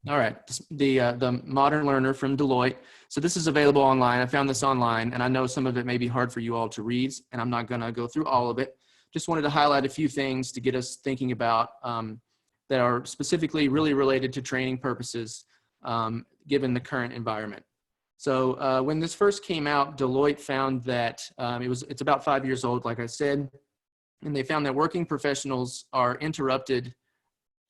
All right, the Modern Learner from Deloitte. So this is available online. I found this online, and I know some of it may be hard for you all to read, and I'm not going to go through all of it. Just wanted to highlight a few things to get us thinking about that are specifically really related to training purposes, given the current environment. So when this first came out, Deloitte found that it's about 5 years old, like I said, and they found that working professionals are interrupted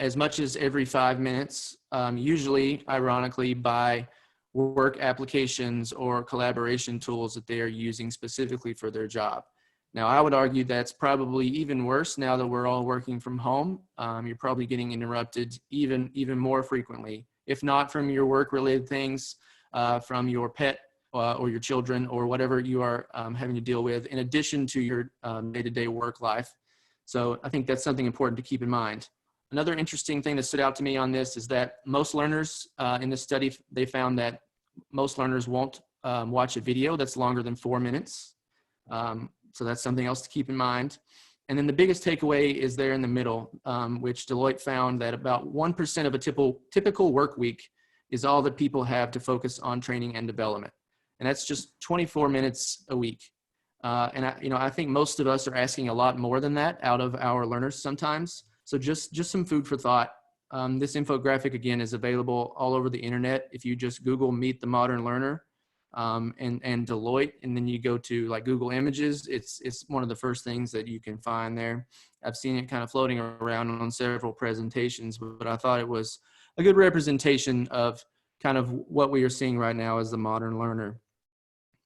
as much as every 5 minutes, usually, ironically, by work applications or collaboration tools that they are using specifically for their job. Now, I would argue that's probably even worse now that we're all working from home. You're probably getting interrupted even more frequently, if not from your work-related things, from your pet or your children or whatever you are having to deal with, in addition to your day-to-day work life. So I think that's something important to keep in mind. Another interesting thing that stood out to me on this is that most learners in this study, they found that most learners won't watch a video that's longer than 4 minutes. So that's something else to keep in mind. And then the biggest takeaway is there in the middle, which Deloitte found that about 1% of a typical work week is all that people have to focus on training and development. And that's just 24 minutes a week. And I think most of us are asking a lot more than that out of our learners sometimes. So just some food for thought. This infographic, again, is available all over the internet. If you just Google Meet the Modern Learner and Deloitte, and then you go to like Google Images, it's one of the first things that you can find there. I've seen it kind of floating around on several presentations, but I thought it was a good representation of kind of what we are seeing right now as the modern learner.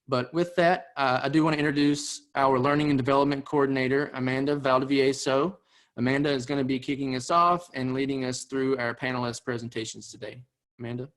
But with that, I do want to introduce our Learning and Development Coordinator, Amanda Valdivia. Amanda is going to be kicking us off and leading us through our panelist presentations today. Amanda?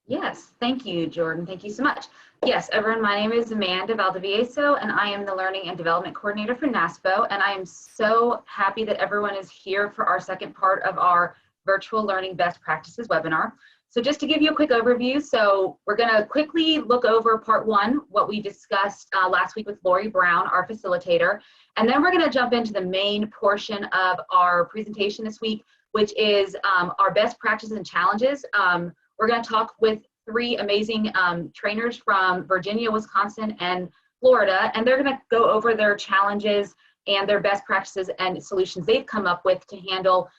Yes, thank you, Jordan. Thank you so much. Yes, everyone, my name is Amanda Valdivia, and I am the Learning and Development Coordinator for NASPO, and I am so happy that everyone is here for our second part of our Virtual Learning Best Practices webinar. So just to give you a quick overview, so we're going to quickly look over part one, what we discussed last week with Laurie Brown, our facilitator, and then we're going to jump into the main portion of our presentation this week, which is our best practices and challenges. We're going to talk with three amazing trainers from Virginia, Wisconsin, and Florida, and they're going to go over their challenges and their best practices and solutions they've come up with to handle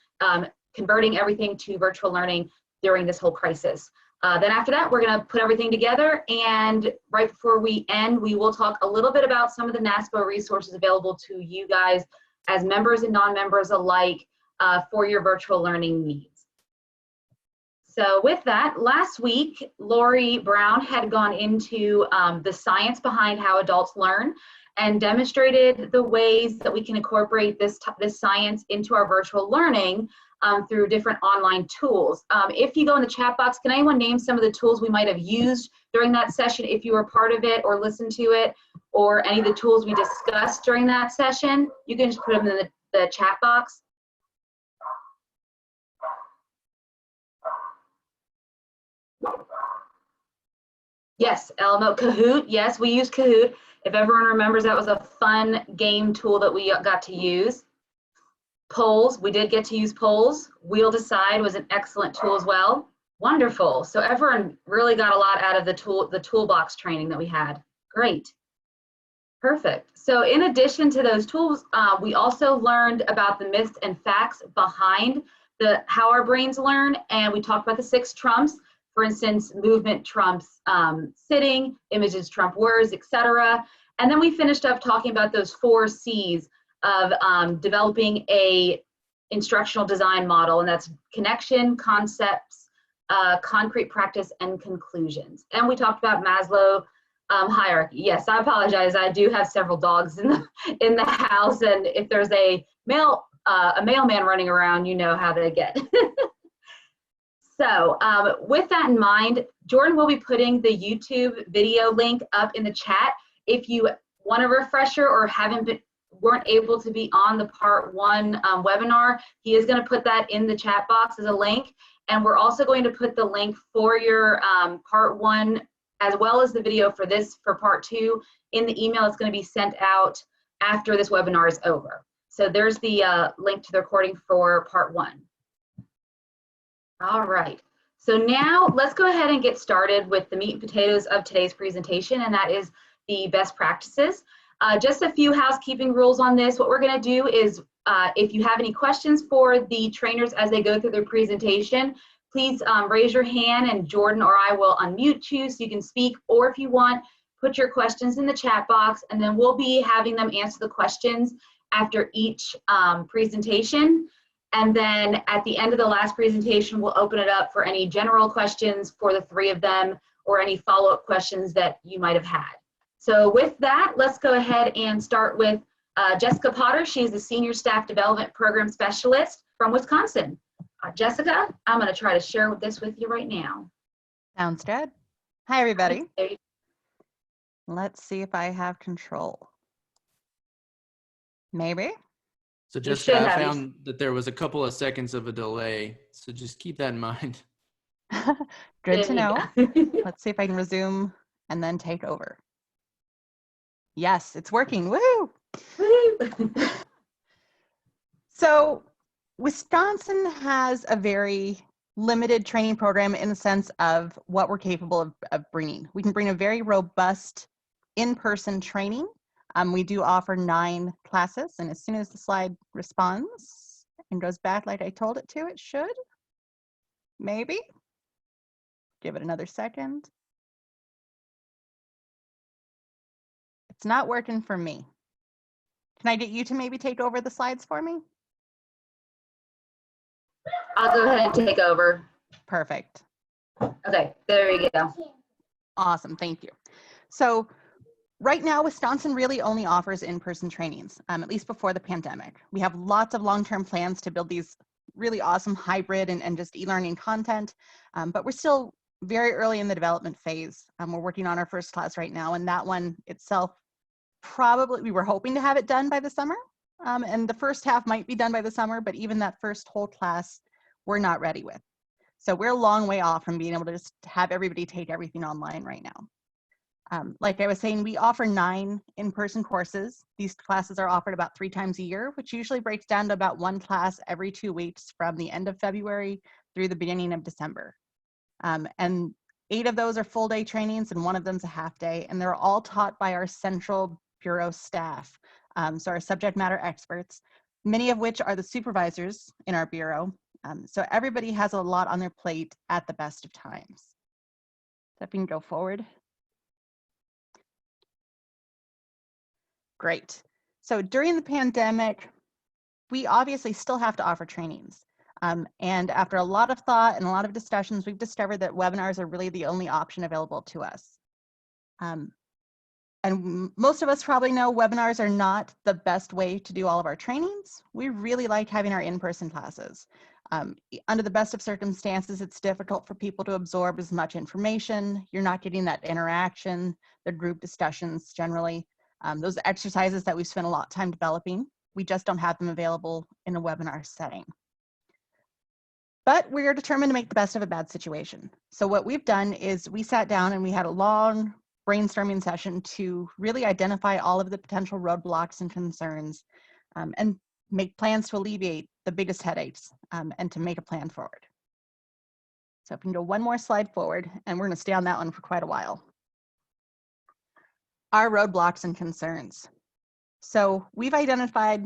converting everything to virtual learning during this whole crisis. Then after that, we're going to put everything together, and right before we end, we will talk a little bit about some of the NASPO resources available to you guys as members and non-members alike for your virtual learning needs. So with that, last week, Laurie Brown had gone into the science behind how adults learn and demonstrated the ways that we can incorporate this science into our virtual learning through different online tools. If you go in the chat box, can anyone name some of the tools we might have used during that session if you were part of it or listened to it, or any of the tools we discussed during that session? You can just put them in the chat box. Yes, Elmo, Kahoot. Yes, we use Kahoot. If everyone remembers, that was a fun game tool that we got to use. Polls, we did get to use polls. Wheel Decide was an excellent tool as well. Wonderful. So everyone really got a lot out of the toolbox training that we had. Great. Perfect. So in addition to those tools, we also learned about the myths and facts behind how our brains learn, and we talked about the 6 trumps. For instance, movement trumps sitting, images trump words, etc. And then we finished up talking about those 4 C's of developing a instructional design model, and that's connection, concepts, concrete practice, and conclusions. And we talked about Maslow hierarchy. Yes, I apologize. I do have several dogs in the house, and if there's a mailman running around, you know how they get. So with that in mind, Jordan will be putting the YouTube video link up in the chat. If you want a refresher or weren't able to be on the part 1 webinar, he is going to put that in the chat box as a link. And we're also going to put the link for your part 1 as well as the video for part 2 in the email that's going to be sent out after this webinar is over. So there's the link to the recording for part 1. All right. So now let's go ahead and get started with the meat and potatoes of today's presentation, and that is the best practices. Just a few housekeeping rules on this. What we're going to do is if you have any questions for the trainers as they go through their presentation, please raise your hand and Jordan or I will unmute you so you can speak, or if you want, put your questions in the chat box, and then we'll be having them answer the questions after each presentation. And then at the end of the last presentation, we'll open it up for any general questions for the three of them or any follow-up questions that you might have had. So with that, let's go ahead and start with Jessica Potter. She's the Senior Staff Development Program Specialist from Wisconsin. Jessica, I'm going to try to share this with you right now. Sounds good. Hi, everybody. There you Let's see if I have control. Maybe. So You Jessica, should I have. found that there was a couple of seconds of a delay, so just keep that in mind. Good There to you know. go. Let's see if I can resume and then take over. Yes, it's working. Woo! Woo! So Wisconsin has a very limited training program in the sense of what we're capable of bringing. We can bring a very robust in-person training. We do offer 9 classes, and as soon as the slide responds and goes back like I told it to, it should. Maybe. Give it another second. It's not working for me. Can I get you to maybe take over the slides for me? I'll go ahead and take over. Perfect. Okay, there you go. Awesome, thank you. So right now, Wisconsin really only offers in-person trainings, at least before the pandemic. We have lots of long-term plans to build these really awesome hybrid and just e-learning content, but we're still very early in the development phase. We're working on our first class right now, and that one itself, probably, we were hoping to have it done by the summer, and the first half might be done by the summer, but even that first whole class, we're not ready with. So we're a long way off from being able to just have everybody take everything online right now. Like I was saying, we offer 9 in-person courses. These classes are offered about 3 times a year, which usually breaks down to about 1 class every 2 weeks from the end of February through the beginning of December. And 8 of those are full-day trainings and 1 of them's a half-day, and they're all taught by our central bureau staff. So our subject matter experts, many of which are the supervisors in our bureau. So everybody has a lot on their plate at the best of times. So if we can go forward. Great. So during the pandemic, we obviously still have to offer trainings. And after a lot of thought and a lot of discussions, we've discovered that webinars are really the only option available to us. And most of us probably know webinars are not the best way to do all of our trainings. We really like having our in-person classes. Under the best of circumstances, it's difficult for people to absorb as much information. You're not getting that interaction, the group discussions generally. Those exercises that we've spent a lot of time developing, we just don't have them available in a webinar setting. But we're determined to make the best of a bad situation. So what we've done is we sat down and we had a long brainstorming session to really identify all of the potential roadblocks and concerns and make plans to alleviate the biggest headaches and to make a plan forward. So if we can go one more slide forward, and we're going to stay on that one for quite a while. Our roadblocks and concerns. So we've identified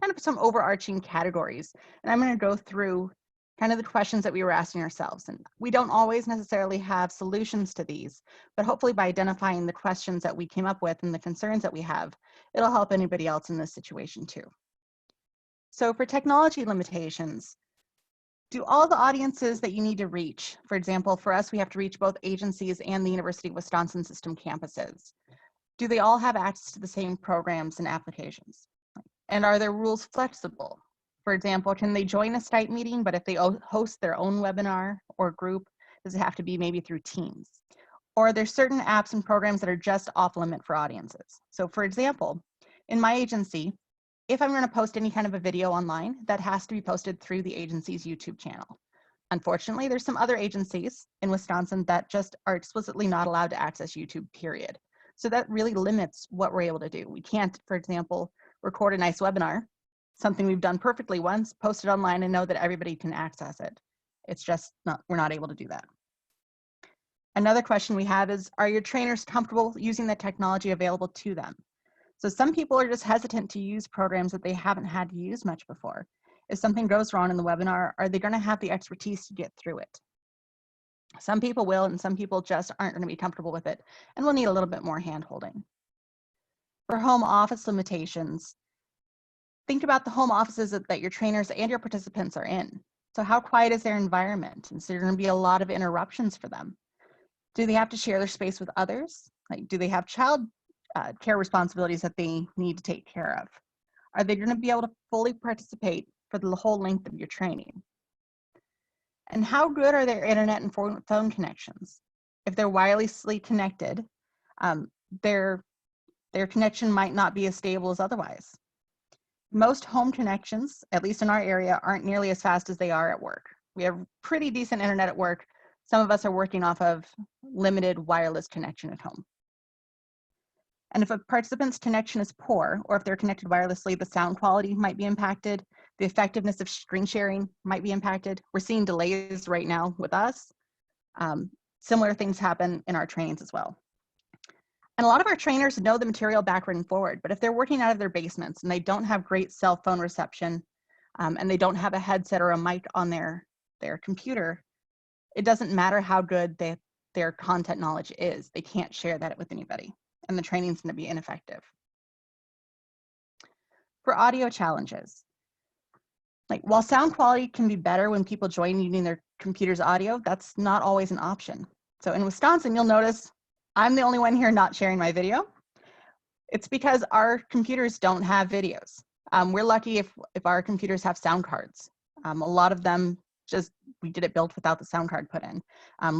kind of some overarching categories, and I'm going to go through kind of the questions that we were asking ourselves. And we don't always necessarily have solutions to these, but hopefully by identifying the questions that we came up with and the concerns that we have, it'll help anybody else in this situation too. So for technology limitations, do all the audiences that you need to reach, for example, for us, we have to reach both agencies and the University of Wisconsin system campuses. Do they all have access to the same programs and applications? And are their rules flexible? For example, can they join a Skype meeting, but if they host their own webinar or group, does it have to be maybe through Teams? Or are there certain apps and programs that are just off limit for audiences? So for example, in my agency, if I'm going to post any kind of a video online, that has to be posted through the agency's YouTube channel. Unfortunately, there's some other agencies in Wisconsin that just are explicitly not allowed to access YouTube, period. So that really limits what we're able to do. We can't, for example, record a nice webinar, something we've done perfectly once, post it online and know that everybody can access it. It's just not, we're not able to do that. Another question we have is, are your trainers comfortable using the technology available to them? So some people are just hesitant to use programs that they haven't had to use much before. If something goes wrong in the webinar, are they going to have the expertise to get through it? Some people will, and some people just aren't going to be comfortable with it and will need a little bit more hand-holding. For home office limitations, think about the home offices that your trainers and your participants are in. So how quiet is their environment? And so there are going to be a lot of interruptions for them. Do they have to share their space with others? Like, do they have child care responsibilities that they need to take care of? Are they going to be able to fully participate for the whole length of your training? And how good are their internet and phone connections? If they're wirelessly connected, their connection might not be as stable as otherwise. Most home connections, at least in our area, aren't nearly as fast as they are at work. We have pretty decent internet at work. Some of us are working off of limited wireless connection at home. And if a participant's connection is poor, or if they're connected wirelessly, the sound quality might be impacted. The effectiveness of screen sharing might be impacted. We're seeing delays right now with us. Similar things happen in our trainings as well. And a lot of our trainers know the material backward and forward, but if they're working out of their basements and they don't have great cell phone reception, and they don't have a headset or a mic on their computer, it doesn't matter how good their content knowledge is. They can't share that with anybody, and the training's going to be ineffective. For audio challenges, like while sound quality can be better when people join using their computer's audio, that's not always an option. So in Wisconsin, you'll notice I'm the only one here not sharing my video. It's because our computers don't have videos. We're lucky if our computers have sound cards. A lot of them we get it built without the sound card put in,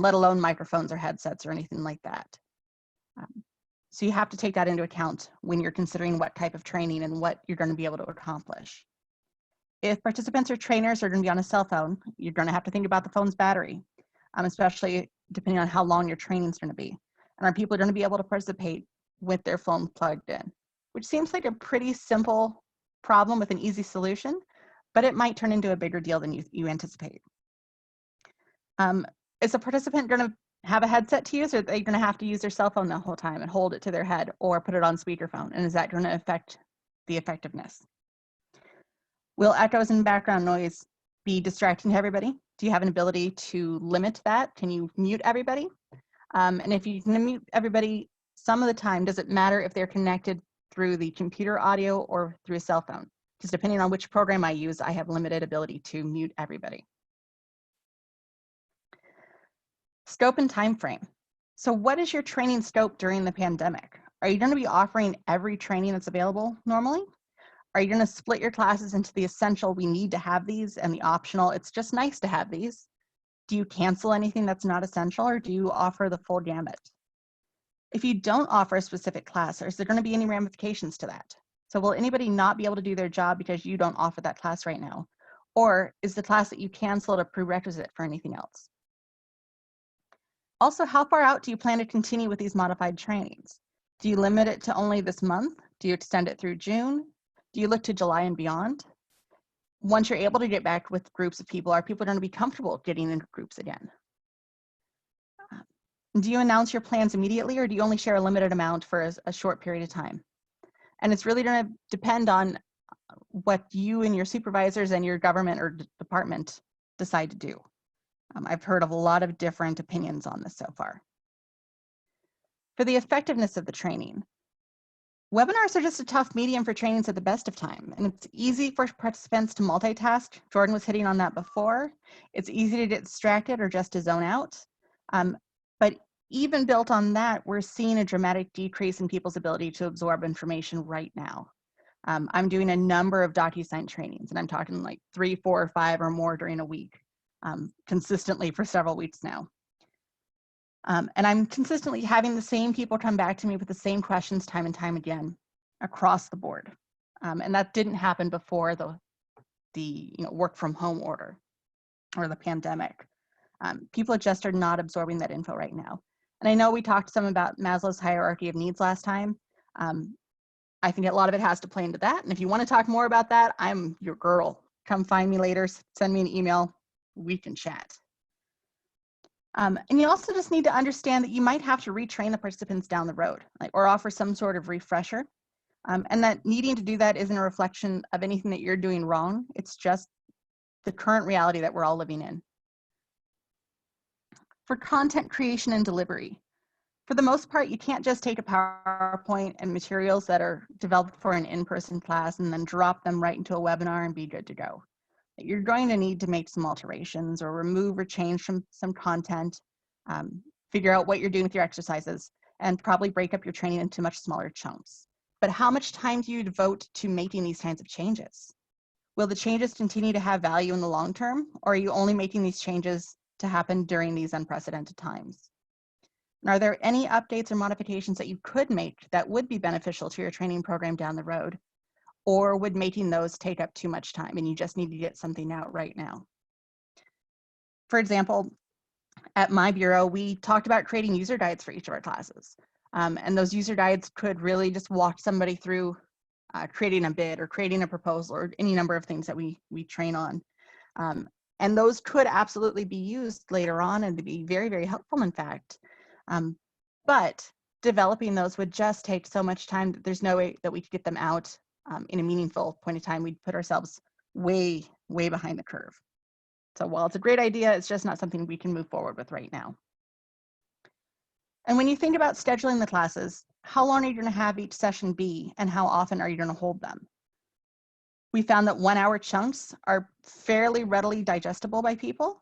let alone microphones or headsets or anything like that. So you have to take that into account when you're considering what type of training and what you're going to be able to accomplish. If participants or trainers are going to be on a cell phone, you're going to have to think about the phone's battery, especially depending on how long your training is going to be. And are people going to be able to participate with their phone plugged in? Which seems like a pretty simple problem with an easy solution, but it might turn into a bigger deal than you anticipate. Is a participant going to have a headset to use, or are they going to have to use their cell phone the whole time and hold it to their head or put it on speakerphone? And is that going to affect the effectiveness? Will echoes and background noise be distracting to everybody? Do you have an ability to limit that? Can you mute everybody? And if you can mute everybody some of the time, does it matter if they're connected through the computer audio or through a cell phone? Because depending on which program I use, I have limited ability to mute everybody. Scope and time frame. So what is your training scope during the pandemic? Are you going to be offering every training that's available normally? Are you going to split your classes into the essential, we need to have these, and the optional, it's just nice to have these? Do you cancel anything that's not essential, or do you offer the full gamut? If you don't offer a specific class, is there going to be any ramifications to that? So will anybody not be able to do their job because you don't offer that class right now? Or is the class that you canceled a prerequisite for anything else? Also, how far out do you plan to continue with these modified trainings? Do you limit it to only this month? Do you extend it through June? Do you look to July and beyond? Once you're able to get back with groups of people, are people going to be comfortable getting into groups again? Do you announce your plans immediately, or do you only share a limited amount for a short period of time? And it's really going to depend on what you and your supervisors and your government or department decide to do. I've heard of a lot of different opinions on this so far. For the effectiveness of the training, webinars are just a tough medium for trainings at the best of time, and it's easy for participants to multitask. Jordan was hitting on that before. It's easy to get distracted or just to zone out. But even built on that, we're seeing a dramatic decrease in people's ability to absorb information right now. I'm doing a number of Docusign trainings, and I'm talking like 3, 4, or 5 or more during a week, consistently for several weeks now. And I'm consistently having the same people come back to me with the same questions time and time again across the board. And that didn't happen before the work from home order or the pandemic. People just are not absorbing that info right now. And I know we talked some about Maslow's hierarchy of needs last time. I think a lot of it has to play into that. And if you want to talk more about that, I'm your girl. Come find me later, send me an email. we can chat. And you also just need to understand that you might have to retrain the participants down the road, or offer some sort of refresher. And that needing to do that isn't a reflection of anything that you're doing wrong. It's just the current reality that we're all living in. For content creation and delivery, for the most part, you can't just take a PowerPoint and materials that are developed for an in-person class and then drop them right into a webinar and be good to go. You're going to need to make some alterations or remove or change some content, figure out what you're doing with your exercises, and probably break up your training into much smaller chunks. But how much time do you devote to making these kinds of changes? Will the changes continue to have value in the long term, or are you only making these changes to happen during these unprecedented times? And are there any updates or modifications that you could make that would be beneficial to your training program down the road? Or would making those take up too much time and you just need to get something out right now? For example, at my bureau, we talked about creating user guides for each of our classes. And those user guides could really just walk somebody through creating a bid or creating a proposal or any number of things that we train on. And those could absolutely be used later on and to be very, very helpful, in fact. But developing those would just take so much time that there's no way that we could get them out in a meaningful point of time. We'd put ourselves way, way behind the curve. So while it's a great idea, it's just not something we can move forward with right now. And when you think about scheduling the classes, how long are you going to have each session be, and how often are you going to hold them? We found that 1 hour chunks are fairly readily digestible by people,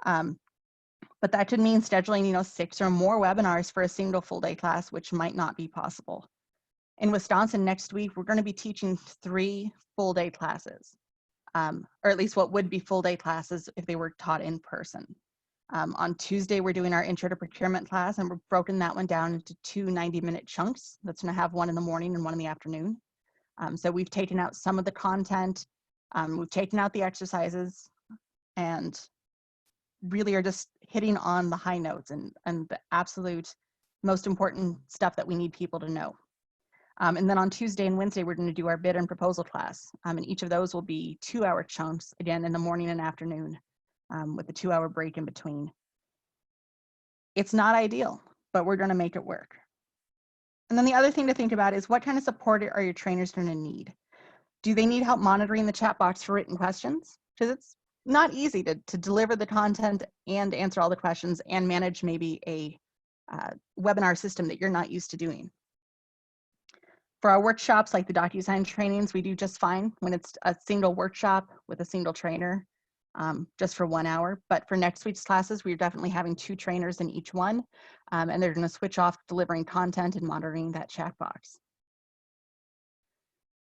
but that could mean scheduling 6 or more webinars for a single full day class, which might not be possible. In Wisconsin next week, we're going to be teaching 3 full day classes, or at least what would be full day classes if they were taught in person. On Tuesday, we're doing our Intro to Procurement class, and we've broken that one down into 2 90-minute chunks. That's going to have one in the morning and one in the afternoon. So we've taken out some of the content, we've taken out the exercises, and really are just hitting on the high notes and the absolute most important stuff that we need people to know. And then on Tuesday and Wednesday, we're going to do our bid and proposal class. And each of those will be 2 hour chunks, again, in the morning and afternoon, with a 2 hour break in between. It's not ideal, but we're going to make it work. And then the other thing to think about is, what kind of support are your trainers going to need? Do they need help monitoring the chat box for written questions? Because it's not easy to deliver the content and answer all the questions and manage maybe a webinar system that you're not used to doing. For our workshops, like the Docusign trainings, we do just fine when it's a single workshop with a single trainer, just for 1 hour. But for next week's classes, we're definitely having 2 trainers in each one, and they're going to switch off delivering content and monitoring that chat box.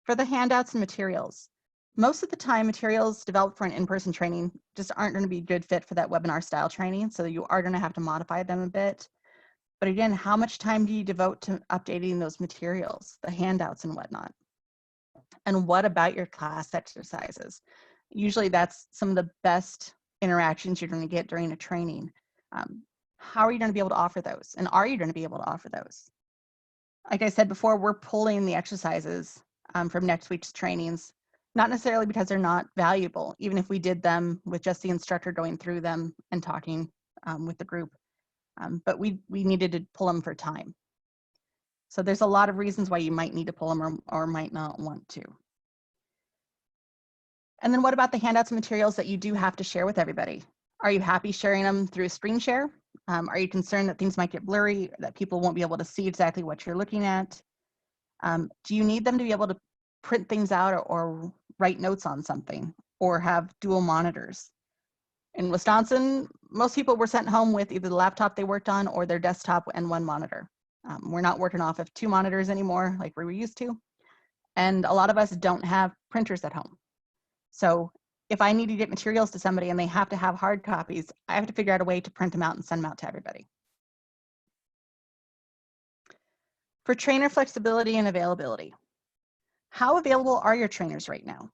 For the handouts and materials, most of the time, materials developed for an in-person training just aren't going to be a good fit for that webinar style training, so you are going to have to modify them a bit. But again, how much time do you devote to updating those materials, the handouts and whatnot? And what about your class exercises? Usually that's some of the best interactions you're going to get during a training. How are you going to be able to offer those? And are you going to be able to offer those? Like I said before, we're pulling the exercises from next week's trainings, not necessarily because they're not valuable, even if we did them with just the instructor going through them and talking with the group. But we needed to pull them for time. So there's a lot of reasons why you might need to pull them or might not want to. And then what about the handouts and materials that you do have to share with everybody? Are you happy sharing them through a screen share? Are you concerned that things might get blurry, that people won't be able to see exactly what you're looking at? Do you need them to be able to print things out or write notes on something or have dual monitors? In Wisconsin, most people were sent home with either the laptop they worked on or their desktop and 1 monitor. We're not working off of 2 monitors anymore like we were used to. And a lot of us don't have printers at home. So if I need to get materials to somebody and they have to have hard copies, I have to figure out a way to print them out and send them out to everybody. For trainer flexibility and availability, how available are your trainers right now?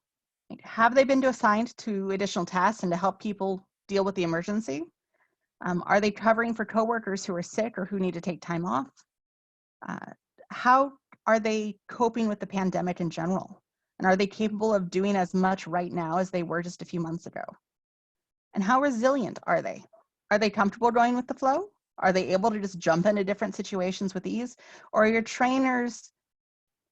Have they been assigned to additional tasks and to help people deal with the emergency? Are they covering for coworkers who are sick or who need to take time off? How are they coping with the pandemic in general? And are they capable of doing as much right now as they were just a few months ago? And how resilient are they? Are they comfortable going with the flow? Are they able to just jump into different situations with ease? Or are your trainers,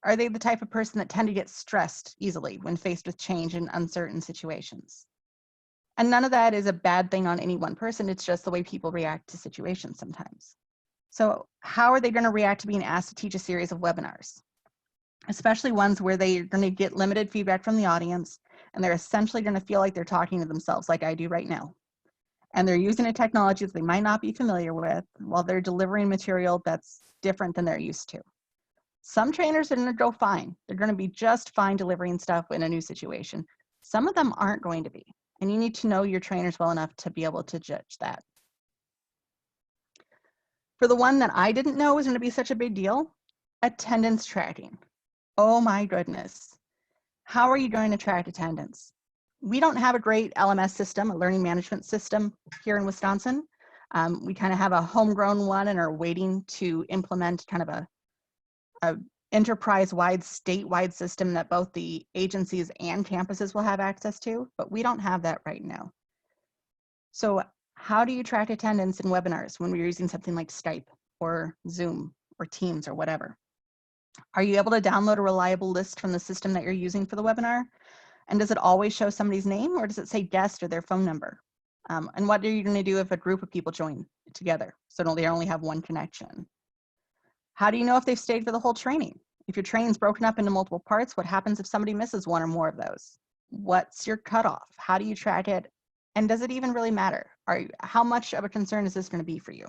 are they the type of person that tend to get stressed easily when faced with change in uncertain situations? And none of that is a bad thing on any one person. It's just the way people react to situations sometimes. So how are they going to react to being asked to teach a series of webinars? Especially ones where they're going to get limited feedback from the audience, and they're essentially going to feel like they're talking to themselves like I do right now. And they're using a technology that they might not be familiar with while they're delivering material that's different than they're used to. Some trainers are going to go fine. They're going to be just fine delivering stuff in a new situation. Some of them aren't going to be. And you need to know your trainers well enough to be able to judge that. For the one that I didn't know was going to be such a big deal, attendance tracking. Oh my goodness. How are you going to track attendance? We don't have a great LMS system, a learning management system here in Wisconsin. We kind of have a homegrown one and are waiting to implement kind of a enterprise-wide, statewide system that both the agencies and campuses will have access to, but we don't have that right now. So how do you track attendance in webinars when we're using something like Skype or Zoom or Teams or whatever? Are you able to download a reliable list from the system that you're using for the webinar? And does it always show somebody's name, or does it say guest or their phone number? And what are you going to do if a group of people join together so they only have one connection? How do you know if they've stayed for the whole training? If your training's broken up into multiple parts, what happens if somebody misses one or more of those? What's your cutoff? How do you track it? And does it even really matter? How much of a concern is this going to be for you?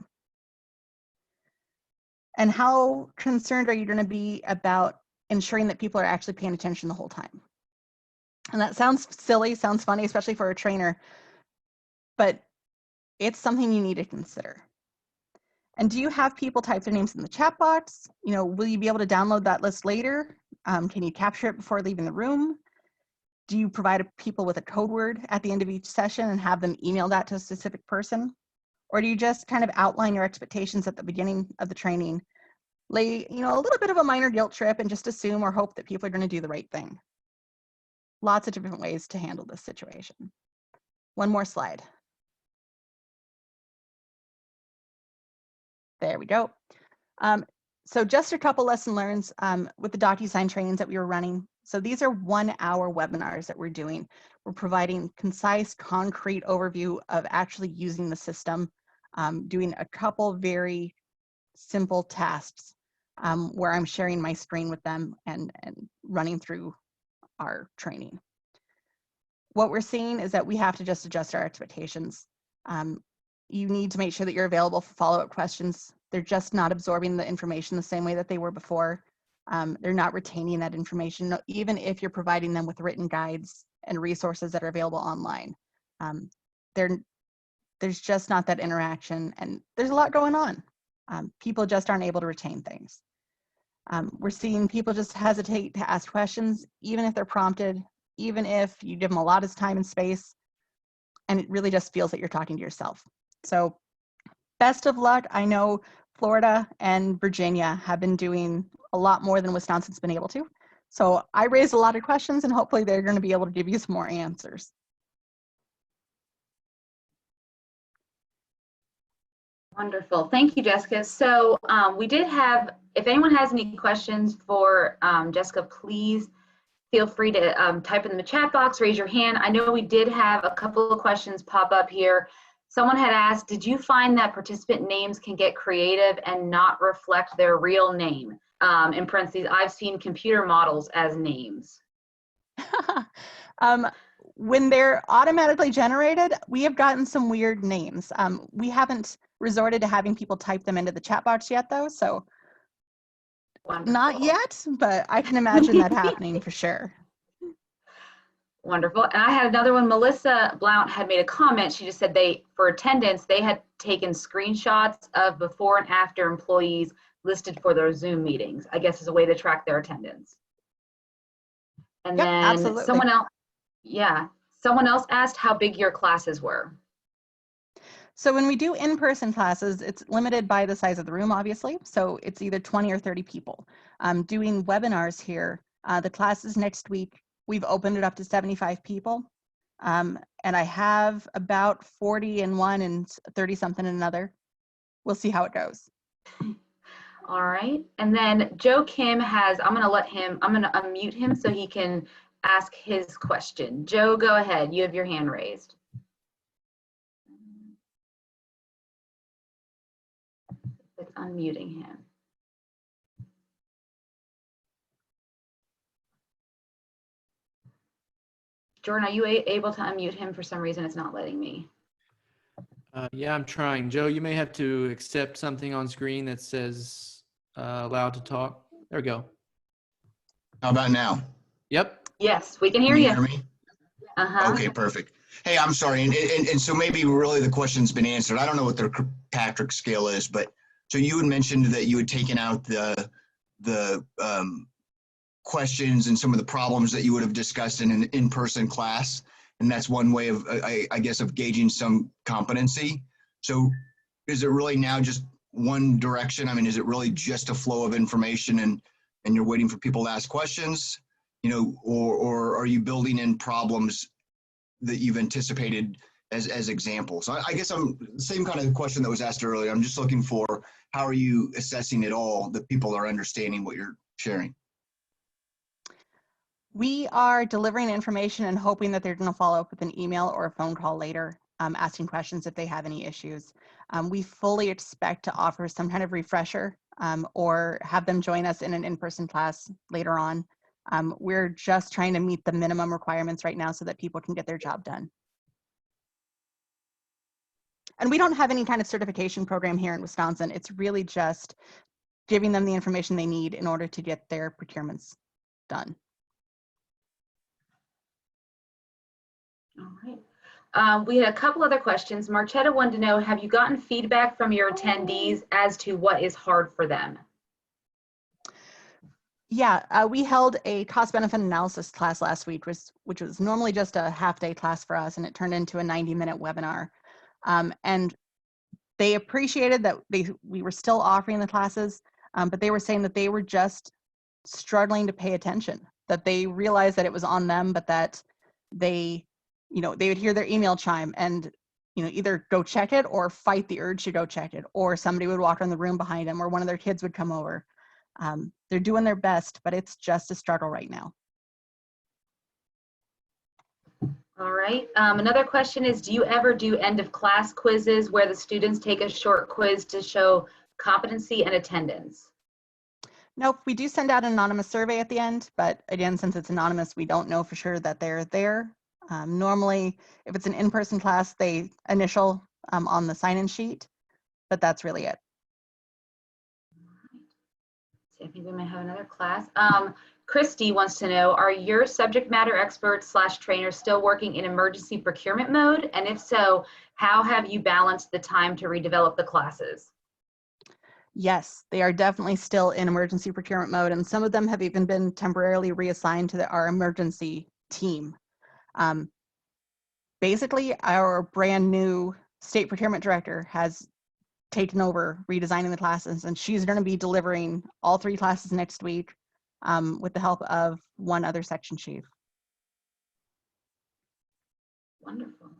And how concerned are you going to be about ensuring that people are actually paying attention the whole time? And that sounds silly, sounds funny, especially for a trainer, but it's something you need to consider. And do you have people type their names in the chat box? You know, will you be able to download that list later? Can you capture it before leaving the room? Do you provide people with a code word at the end of each session and have them email that to a specific person? Or do you just kind of outline your expectations at the beginning of the training, lay, a little bit of a minor guilt trip and just assume or hope that people are going to do the right thing? Lots of different ways to handle this situation. One more slide. There we go. So just a couple lesson learns with the Docusign trainings that we were running. So these are 1-hour webinars that we're doing. We're providing concise, concrete overview of actually using the system, doing a couple very simple tasks where I'm sharing my screen with them and running through our training. What we're seeing is that we have to just adjust our expectations. You need to make sure that you're available for follow-up questions. They're just not absorbing the information the same way that they were before. They're not retaining that information, even if you're providing them with written guides and resources that are available online. There's just not that interaction, and there's a lot going on. People just aren't able to retain things. We're seeing people just hesitate to ask questions, even if they're prompted, even if you give them a lot of time and space, and it really just feels that you're talking to yourself. So best of luck. I know Florida and Virginia have been doing a lot more than Wisconsin's been able to. So I raised a lot of questions, and hopefully they're going to be able to give you some more answers. Wonderful. Thank you, Jessica. So we did have, if anyone has any questions for Jessica, please feel free to type in the chat box, raise your hand. I know we did have a couple of questions pop up here. Someone had asked, did you find that participant names can get creative and not reflect their real name? In parentheses, I've seen computer models as names. When they're automatically generated, we have gotten some weird names. We haven't resorted to having people type them into the chat box yet, though, so Wonderful. Not yet, but I can imagine that happening for sure. Wonderful. And I had another one. Melissa Blount had made a comment. She just said for attendance, they had taken screenshots of before and after employees listed for their Zoom meetings, I guess, as a way to track their attendance. And yep, then absolutely. Someone else asked how big your classes were. So when we do in-person classes, it's limited by the size of the room, obviously. So it's either 20 or 30 people. Doing webinars here, the classes next week, we've opened it up to 75 people. And I have about 40 in one and 30 something in another. We'll see how it goes. All right. And then Joe Kim has, I'm going to unmute him so he can ask his question. Joe, go ahead. You have your hand raised. It's unmuting him. Jordan, are you able to unmute him? For some reason, it's not letting me. Yeah, I'm trying. Joe, you may have to accept something on screen that says allowed to talk. There we go. How about now? Yep. Yes, we can hear Can you. you hear me? Uh-huh. Okay, perfect. Hey, I'm sorry. And so maybe really the question's been answered. I don't know what their Kirkpatrick scale is, but so you had mentioned that you had taken out the questions and some of the problems that you would have discussed in an in-person class. And that's one way of, I guess, of gauging some competency. So is it really now just one direction? I mean, is it really just a flow of information and you're waiting for people to ask questions, you know, or are you building in problems that you've anticipated as examples? So I guess I'm the same kind of question that was asked earlier. I'm just looking for how are you assessing it all that people are understanding what you're sharing? We are delivering information and hoping that they're going to follow up with an email or a phone call later, asking questions if they have any issues. We fully expect to offer some kind of refresher or have them join us in an in-person class later on. We're just trying to meet the minimum requirements right now so that people can get their job done. And we don't have any kind of certification program here in Wisconsin. It's really just giving them the information they need in order to get their procurements done. All right. We had a couple other questions. Marchetta wanted to know, have you gotten feedback from your attendees as to what is hard for them? Yeah, we held a cost-benefit analysis class last week, which was normally just a half-day class for us, and it turned into a 90-minute webinar. And they appreciated that we were still offering the classes, but they were saying that they were just struggling to pay attention, that they realized that it was on them, but that they would hear their email chime and, either go check it or fight the urge to go check it, or somebody would walk around the room behind them, or one of their kids would come over. They're doing their best, but it's just a struggle right now. All right. Another question is, do you ever do end of class quizzes where the students take a short quiz to show competency and attendance? Nope, we do send out an anonymous survey at the end, but again, since it's anonymous, we don't know for sure that they're there. Normally, if it's an in-person class, they initial on the sign-in sheet, but that's really it. I think we might have another class. Christy wants to know, are your subject matter experts / trainers still working in emergency procurement mode? And if so, how have you balanced the time to redevelop the classes? Yes, they are definitely still in emergency procurement mode, and some of them have even been temporarily reassigned to our emergency team. Basically, our brand new state procurement director has taken over redesigning the classes, and she's going to be delivering all 3 classes next week with the help of one other section chief. Wonderful.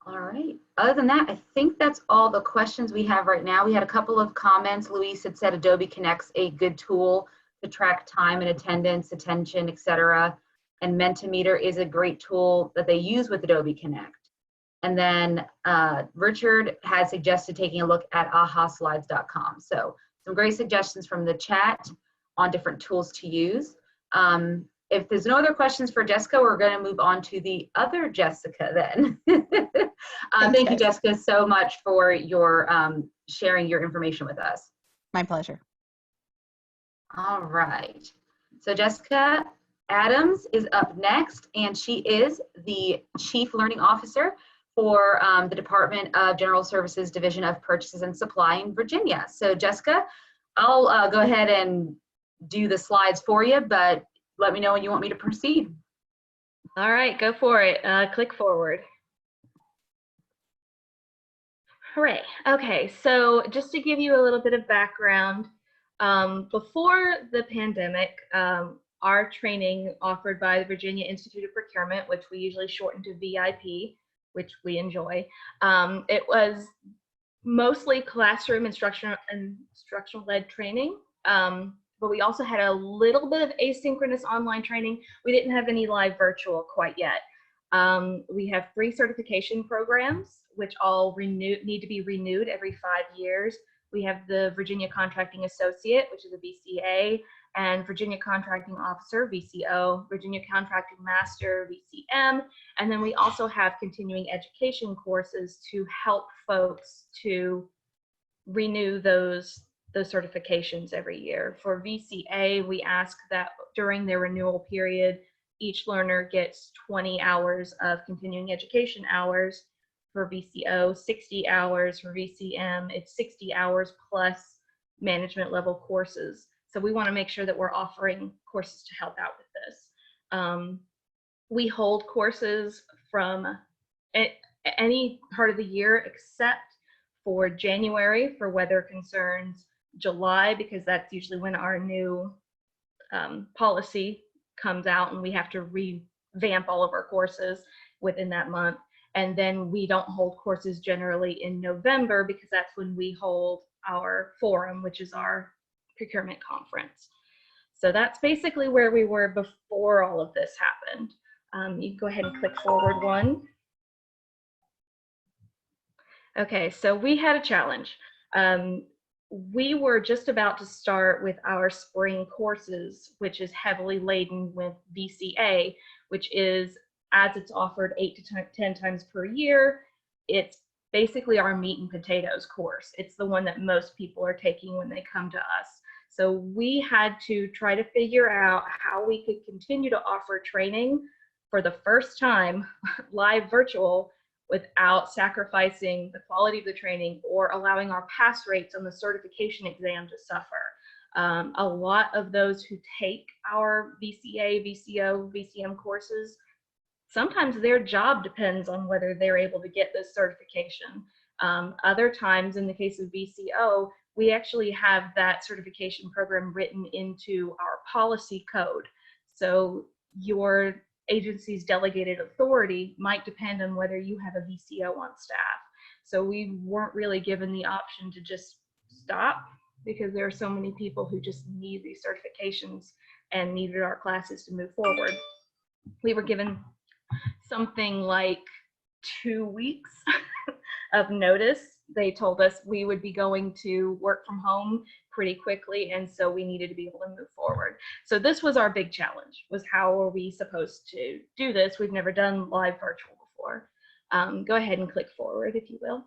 All right. Other than that, I think that's all the questions we have right now. We had a couple of comments. Luis had said Adobe Connect's a good tool to track time and attendance, attention, etc. And Mentimeter is a great tool that they use with Adobe Connect. And then Richard has suggested taking a look at ahaslides.com. So some great suggestions from the chat on different tools to use. If there's no other questions for Jessica, we're going to move on to the other Jessica then. Thank you, Jessica, so much for your sharing your information with us. My pleasure. All right. So Jessica Adams is up next, and she is the Chief Learning Officer for the Department of General Services Division of Purchases and Supply in Virginia. So Jessica, I'll go ahead and do the slides for you, but let me know when you want me to proceed. All right, go for it. Click forward. Hooray. Okay, so just to give you a little bit of background, before the pandemic, our training offered by the Virginia Institute of Procurement, which we usually shorten to VIP, which we enjoy. It was mostly classroom instructional-led training, but we also had a little bit of asynchronous online training. We didn't have any live virtual quite yet. We have 3 certification programs, which all need to be renewed every 5 years. We have the Virginia Contracting Associate, which is a VCA, and Virginia Contracting Officer, VCO, Virginia Contracting Master, VCM, and then we also have continuing education courses to help folks to renew those certifications every year. For VCA, we ask that during their renewal period, each learner gets 20 hours of continuing education hours. For VCO, 60 hours. For VCM, it's 60 hours plus management level courses. So we want to make sure that we're offering courses to help out with this. We hold courses from any part of the year except for January for weather concerns, July because that's usually when our new policy comes out and we have to revamp all of our courses within that month. And then we don't hold courses generally in November because that's when we hold our forum, which is our procurement conference. So that's basically where we were before all of this happened. You can go ahead and click forward one. Okay, so we had a challenge. We were just about to start with our spring courses, which is heavily laden with VCA, which is, as it's offered 8 to 10 times per year, it's basically our meat and potatoes course. It's the one that most people are taking when they come to us. So we had to try to figure out how we could continue to offer training for the first time, live virtual, without sacrificing the quality of the training or allowing our pass rates on the certification exam to suffer. A lot of those who take our VCA, VCO, VCM courses, sometimes their job depends on whether they're able to get this certification. Other times, in the case of VCO, we actually have that certification program written into our policy code. So your agency's delegated authority might depend on whether you have a VCO on staff. So we weren't really given the option to just stop because there are so many people who just need these certifications and needed our classes to move forward. We were given something like 2 weeks of notice. They told us we would be going to work from home pretty quickly, and so we needed to be able to move forward. So this was our big challenge, was how are we supposed to do this? We've never done live virtual before. Go ahead and click forward, if you will.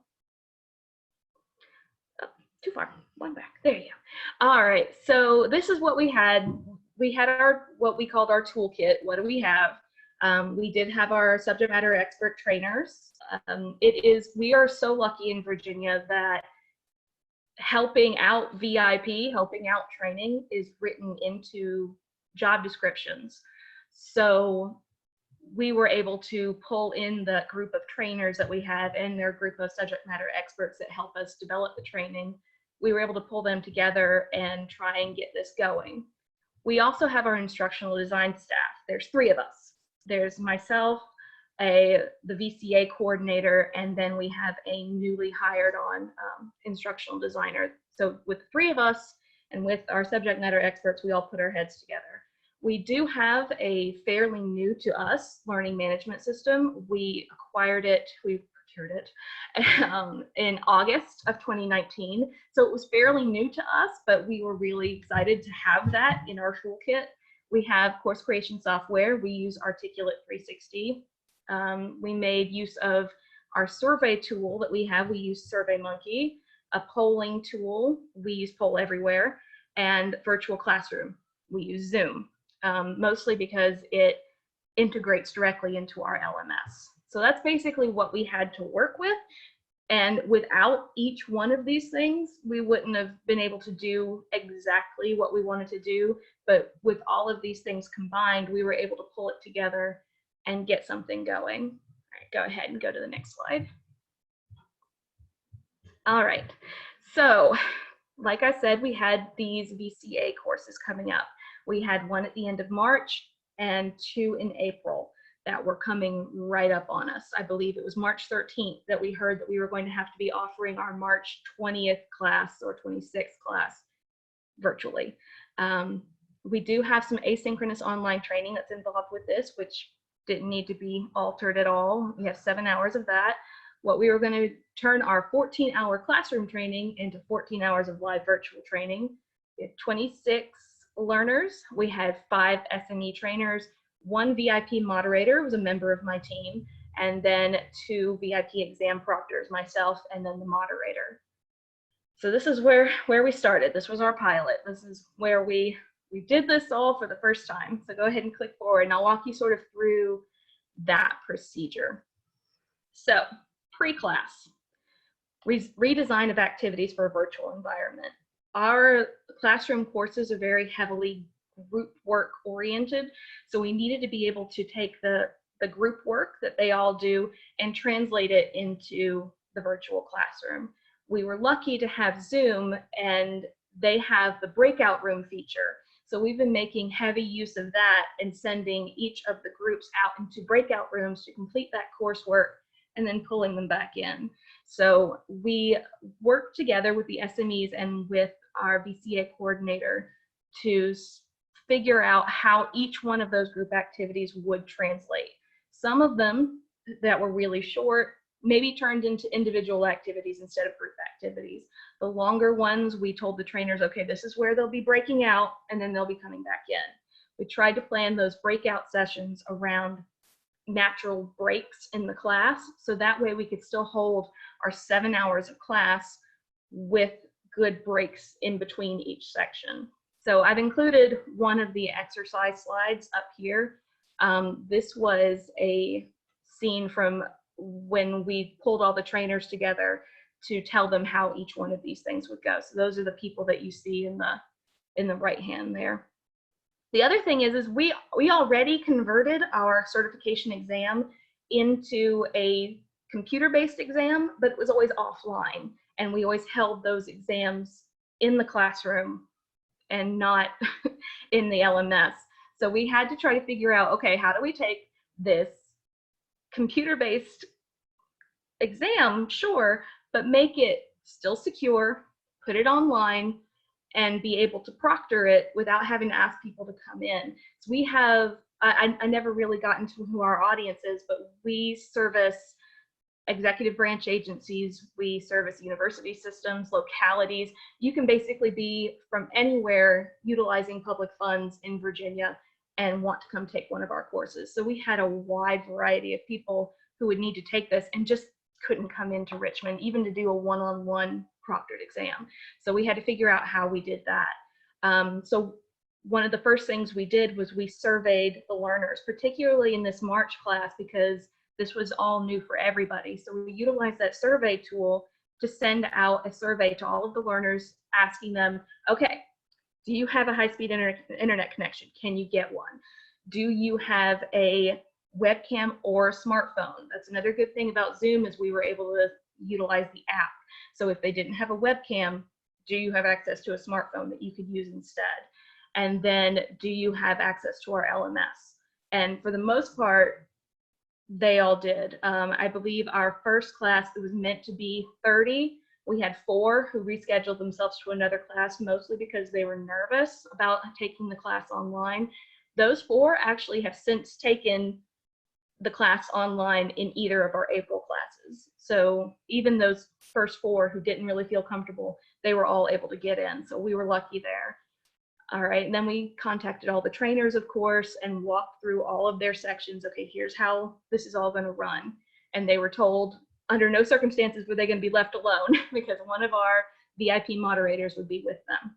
Oh, too far, one back, there you go. All right, so this is what we had. We had our, what we called our toolkit. What do we have? We did have our subject matter expert trainers. We are so lucky in Virginia that helping out VIP, helping out training is written into job descriptions. So we were able to pull in the group of trainers that we have and their group of subject matter experts that help us develop the training. We were able to pull them together and try and get this going. We also have our instructional design staff. There's 3 of us. There's myself, the VCA coordinator, and then we have a newly hired on instructional designer. So with 3 of us and with our subject matter experts, we all put our heads together. We do have a fairly new to us learning management system. We acquired it, we procured it in August of 2019. So it was fairly new to us, but we were really excited to have that in our toolkit. We have course creation software. We use Articulate 360. We made use of our survey tool that we have. We use SurveyMonkey, a polling tool. We use Poll Everywhere, and virtual classroom. We use Zoom, mostly because it integrates directly into our LMS. So that's basically what we had to work with. And without each one of these things, we wouldn't have been able to do exactly what we wanted to do. But with all of these things combined, we were able to pull it together and get something going. All right, go ahead and go to the next slide. All right, so like I said, we had these VCA courses coming up. We had one at the end of March and 2 in April that were coming right up on us. I believe it was March 13th that we heard that we were going to have to be offering our March 20th class or 26th class virtually. We do have some asynchronous online training that's involved with this, which didn't need to be altered at all. We have 7 hours of that. What we were going to turn our 14-hour classroom training into 14 hours of live virtual training. We had 26 learners. We had 5 SME trainers, 1 VIP moderator was a member of my team, and then 2 VIP exam proctors, myself and then the moderator. So this is where we started. This was our pilot. This is where we did this all for the first time. So go ahead and click forward and I'll walk you sort of through that procedure. So pre-class, redesign of activities for a virtual environment. Our classroom courses are very heavily group work oriented. So we needed to be able to take the group work that they all do and translate it into the virtual classroom. We were lucky to have Zoom and they have the breakout room feature. So we've been making heavy use of that and sending each of the groups out into breakout rooms to complete that coursework and then pulling them back in. So we worked together with the SMEs and with our Bca coordinator to figure out how each one of those group activities would translate. Some of them that were really short maybe turned into individual activities instead of group activities. The longer ones, we told the trainers, okay, this is where they'll be breaking out and then they'll be coming back in. We tried to plan those breakout sessions around natural breaks in the class, so that way we could still hold our 7 hours of class with good breaks in between each section. So I've included one of the exercise slides up here. This was a scene from when we pulled all the trainers together to tell them how each one of these things would go. So those are the people that you see in the right hand there. The other thing is we already converted our certification exam into a computer-based exam, but it was always offline. And we always held those exams in the classroom and not in the LMS. So we had to try to figure out, okay, how do we take this computer-based exam, sure, but make it still secure, put it online, and be able to proctor it without having to ask people to come in. So we have, I never really got into who our audience is, but we service executive branch agencies, we service university systems, localities. You can basically be from anywhere utilizing public funds in Virginia and want to come take one of our courses. So we had a wide variety of people who would need to take this and just couldn't come into Richmond, even to do a one-on-one proctored exam. So we had to figure out how we did that. So one of the first things we did was we surveyed the learners, particularly in this March class, because this was all new for everybody. So we utilized that survey tool to send out a survey to all of the learners asking them, okay, do you have a high-speed internet connection? Can you get one? Do you have a webcam or a smartphone? That's another good thing about Zoom is we were able to utilize the app. So if they didn't have a webcam, do you have access to a smartphone that you could use instead? And then do you have access to our LMS? And for the most part, they all did. I believe our first class, it was meant to be 30. We had 4 who rescheduled themselves to another class, mostly because they were nervous about taking the class online. Those 4 actually have since taken the class online in either of our April classes. So even those first 4 who didn't really feel comfortable, they were all able to get in. So we were lucky there. All right, and then we contacted all the trainers, of course, and walked through all of their sections. Okay, here's how this is all going to run. And they were told under no circumstances were they going to be left alone because one of our VIP moderators would be with them.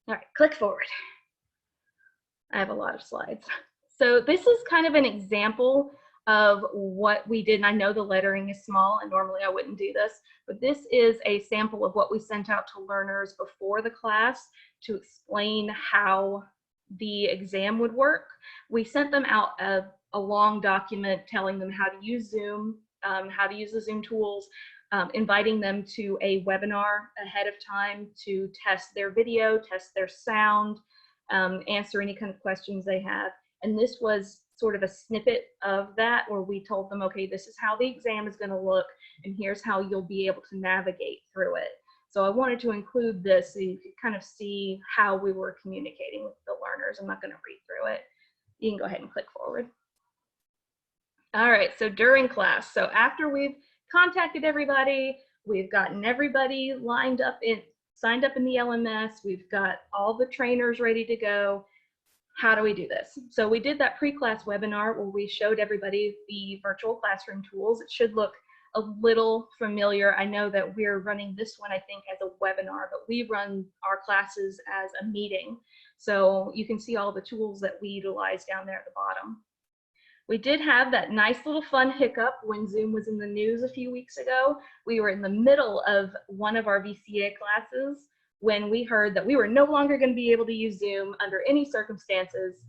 All right, click forward. I have a lot of slides. So this is kind of an example of what we did. And I know the lettering is small and normally I wouldn't do this, but this is a sample of what we sent out to learners before the class to explain how the exam would work. We sent them out a long document telling them how to use Zoom, how to use the Zoom tools, inviting them to a webinar ahead of time to test their video, test their sound, answer any kind of questions they have. And this was sort of a snippet of that where we told them, okay, this is how the exam is going to look, and here's how you'll be able to navigate through it. So I wanted to include this so you could kind of see how we were communicating with the learners. I'm not going to read through it. You can go ahead and click forward. All right, so during class, so after we've contacted everybody, we've gotten everybody signed up in the LMS, we've got all the trainers ready to go. How do we do this? So we did that pre-class webinar where we showed everybody the virtual classroom tools. It should look a little familiar. I know that we're running this one, I think, as a webinar, but we run our classes as a meeting. So you can see all the tools that we utilize down there at the bottom. We did have that nice little fun hiccup when Zoom was in the news a few weeks ago. We were in the middle of one of our Bca classes when we heard that we were no longer going to be able to use Zoom under any circumstances.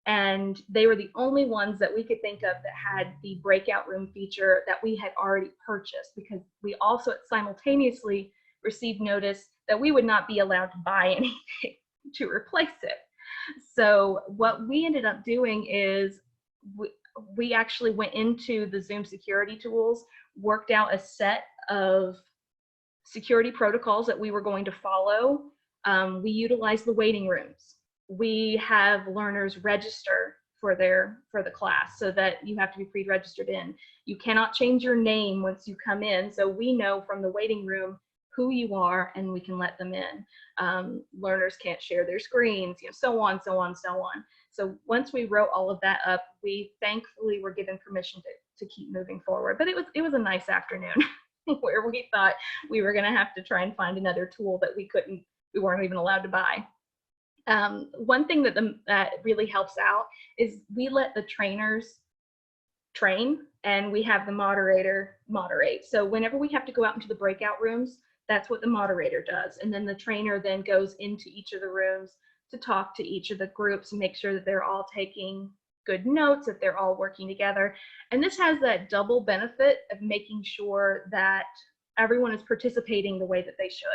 And they were the only ones that we could think of that had the breakout room feature that we had already purchased, because we also simultaneously received notice that we would not be allowed to buy anything to replace it. So what we ended up doing is we actually went into the Zoom security tools, worked out a set of security protocols that we were going to follow. We utilized the waiting rooms. We have learners register for the class so that you have to be pre-registered in. You cannot change your name once you come in, so we know from the waiting room who you are and we can let them in. Learners can't share their screens, so on, so on, so on. So once we wrote all of that up, we thankfully were given permission to keep moving forward. But it was a nice afternoon where we thought we were going to have to try and find another tool that we weren't even allowed to buy. One thing that really helps out is we let the trainers train and we have the moderator moderate. So whenever we have to go out into the breakout rooms, that's what the moderator does. And then the trainer then goes into each of the rooms to talk to each of the groups and make sure that they're all taking good notes, that they're all working together. And this has that double benefit of making sure that everyone is participating the way that they should.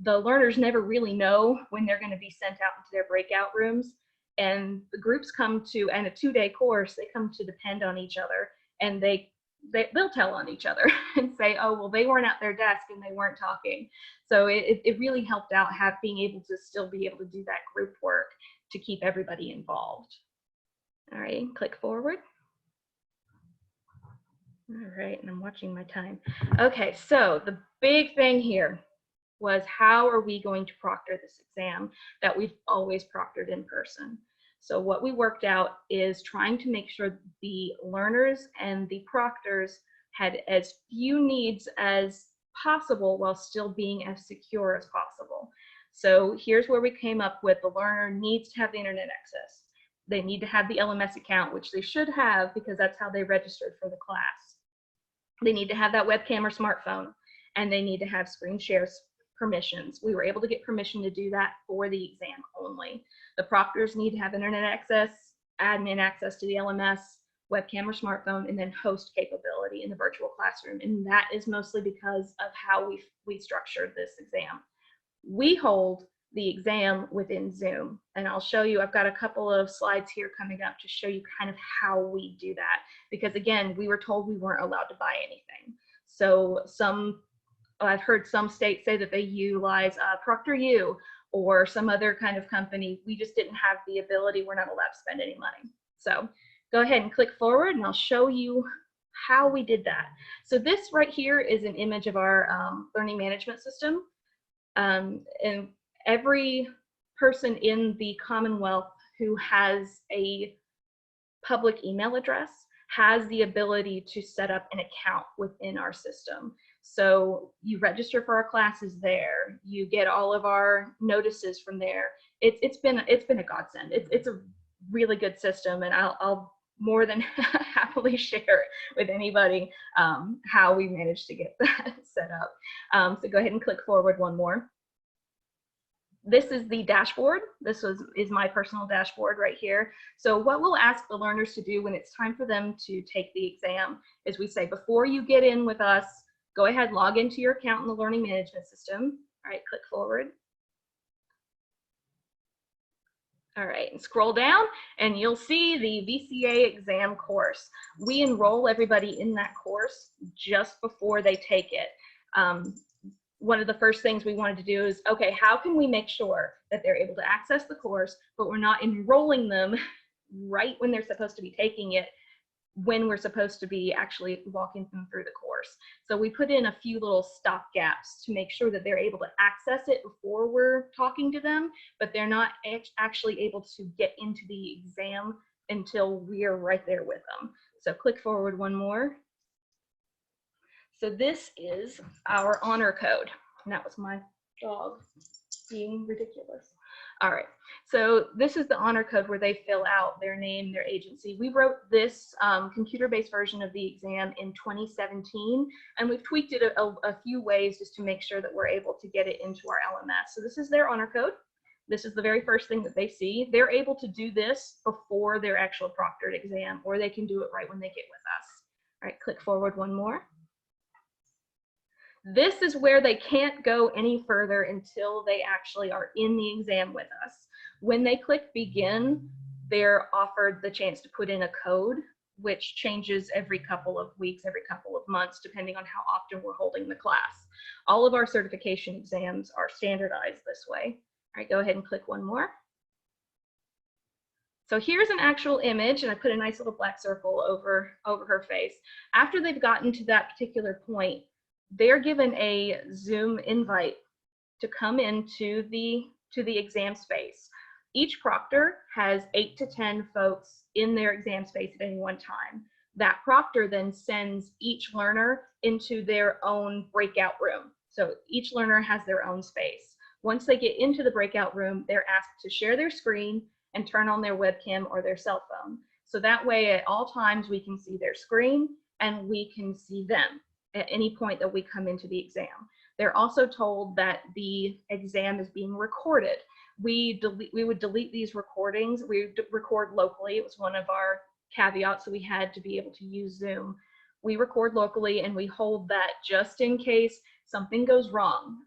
The learners never really know when they're going to be sent out into their breakout rooms. And the groups and a 2-day course, they come to depend on each other, and they'll tell on each other and say, oh, well, they weren't at their desk and they weren't talking. So it really helped out being able to still be able to do that group work to keep everybody involved. All right, click forward. All right, and I'm watching my time. Okay, so the big thing here was, how are we going to proctor this exam that we've always proctored in person? So what we worked out is trying to make sure the learners and the proctors had as few needs as possible while still being as secure as possible. So here's where we came up with: the learner needs to have the internet access. They need to have the LMS account, which they should have because that's how they registered for the class. They need to have that webcam or smartphone, and they need to have screen share permissions. We were able to get permission to do that for the exam only. The proctors need to have internet access, admin access to the LMS, webcam or smartphone, and then host capability in the virtual classroom. And that is mostly because of how we structured this exam. We hold the exam within Zoom, and I'll show you, I've got a couple of slides here coming up to show you kind of how we do that, because again, we were told we weren't allowed to buy anything. So I've heard some states say that they utilize ProctorU or some other kind of company. We just didn't have the ability. We're not allowed to spend any money. So go ahead and click forward and I'll show you how we did that. So this right here is an image of our learning management system. And every person in the Commonwealth who has a public email address has the ability to set up an account within our system. So you register for our classes there. You get all of our notices from there. It's been a godsend. It's a really good system, and I'll more than happily share with anybody how we managed to get that set up. So go ahead and click forward one more. This is the dashboard. This is my personal dashboard right here. So what we'll ask the learners to do when it's time for them to take the exam is we say, before you get in with us, go ahead, log into your account in the learning management system. All right, click forward. All right, and scroll down and you'll see the VCA exam course. We enroll everybody in that course just before they take it. One of the first things we wanted to do is, okay, how can we make sure that they're able to access the course, but we're not enrolling them right when they're supposed to be taking it, when we're supposed to be actually walking them through the course. So we put in a few little stop gaps to make sure that they're able to access it before we're talking to them, but they're not actually able to get into the exam until we're right there with them. So click forward one more. So this is our honor code. And that was my dog being ridiculous. All right, so this is the honor code where they fill out their name, their agency. We wrote this computer-based version of the exam in 2017, and we've tweaked it a few ways just to make sure that we're able to get it into our LMS. So this is their honor code. This is the very first thing that they see. They're able to do this before their actual proctored exam, or they can do it right when they get with us. All right, click forward one more. This is where they can't go any further until they actually are in the exam with us. When they click begin, they're offered the chance to put in a code, which changes every couple of weeks, every couple of months, depending on how often we're holding the class. All of our certification exams are standardized this way. All right, go ahead and click one more. So here's an actual image, and I put a nice little black circle over her face. After they've gotten to that particular point, they're given a Zoom invite to come into the exam space. Each proctor has 8 to 10 folks in their exam space at any one time. That proctor then sends each learner into their own breakout room. So each learner has their own space. Once they get into the breakout room, they're asked to share their screen and turn on their webcam or their cell phone. So that way at all times we can see their screen and we can see them at any point that we come into the exam. They're also told that the exam is being recorded. We would delete these recordings. We record locally. It was one of our caveats that we had to be able to use Zoom. We record locally and we hold that just in case something goes wrong.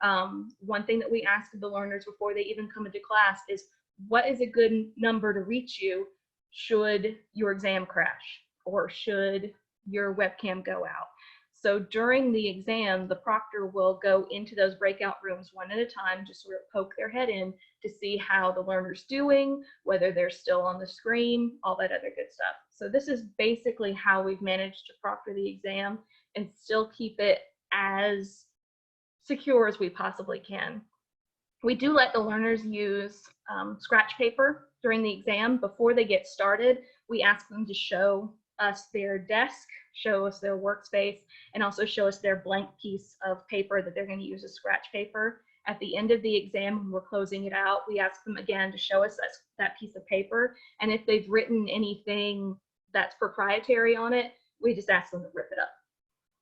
One thing that we ask the learners before they even come into class is, what is a good number to reach you should your exam crash or should your webcam go out? So during the exam, the proctor will go into those breakout rooms one at a time, just sort of poke their head in to see how the learner's doing, whether they're still on the screen, all that other good stuff. So this is basically how we've managed to proctor the exam and still keep it as secure as we possibly can. We do let the learners use scratch paper during the exam. Before they get started, we ask them to show us their desk, show us their workspace, and also show us their blank piece of paper that they're going to use as scratch paper. At the end of the exam, when we're closing it out, we ask them again to show us that piece of paper. And if they've written anything that's proprietary on it, we just ask them to rip it up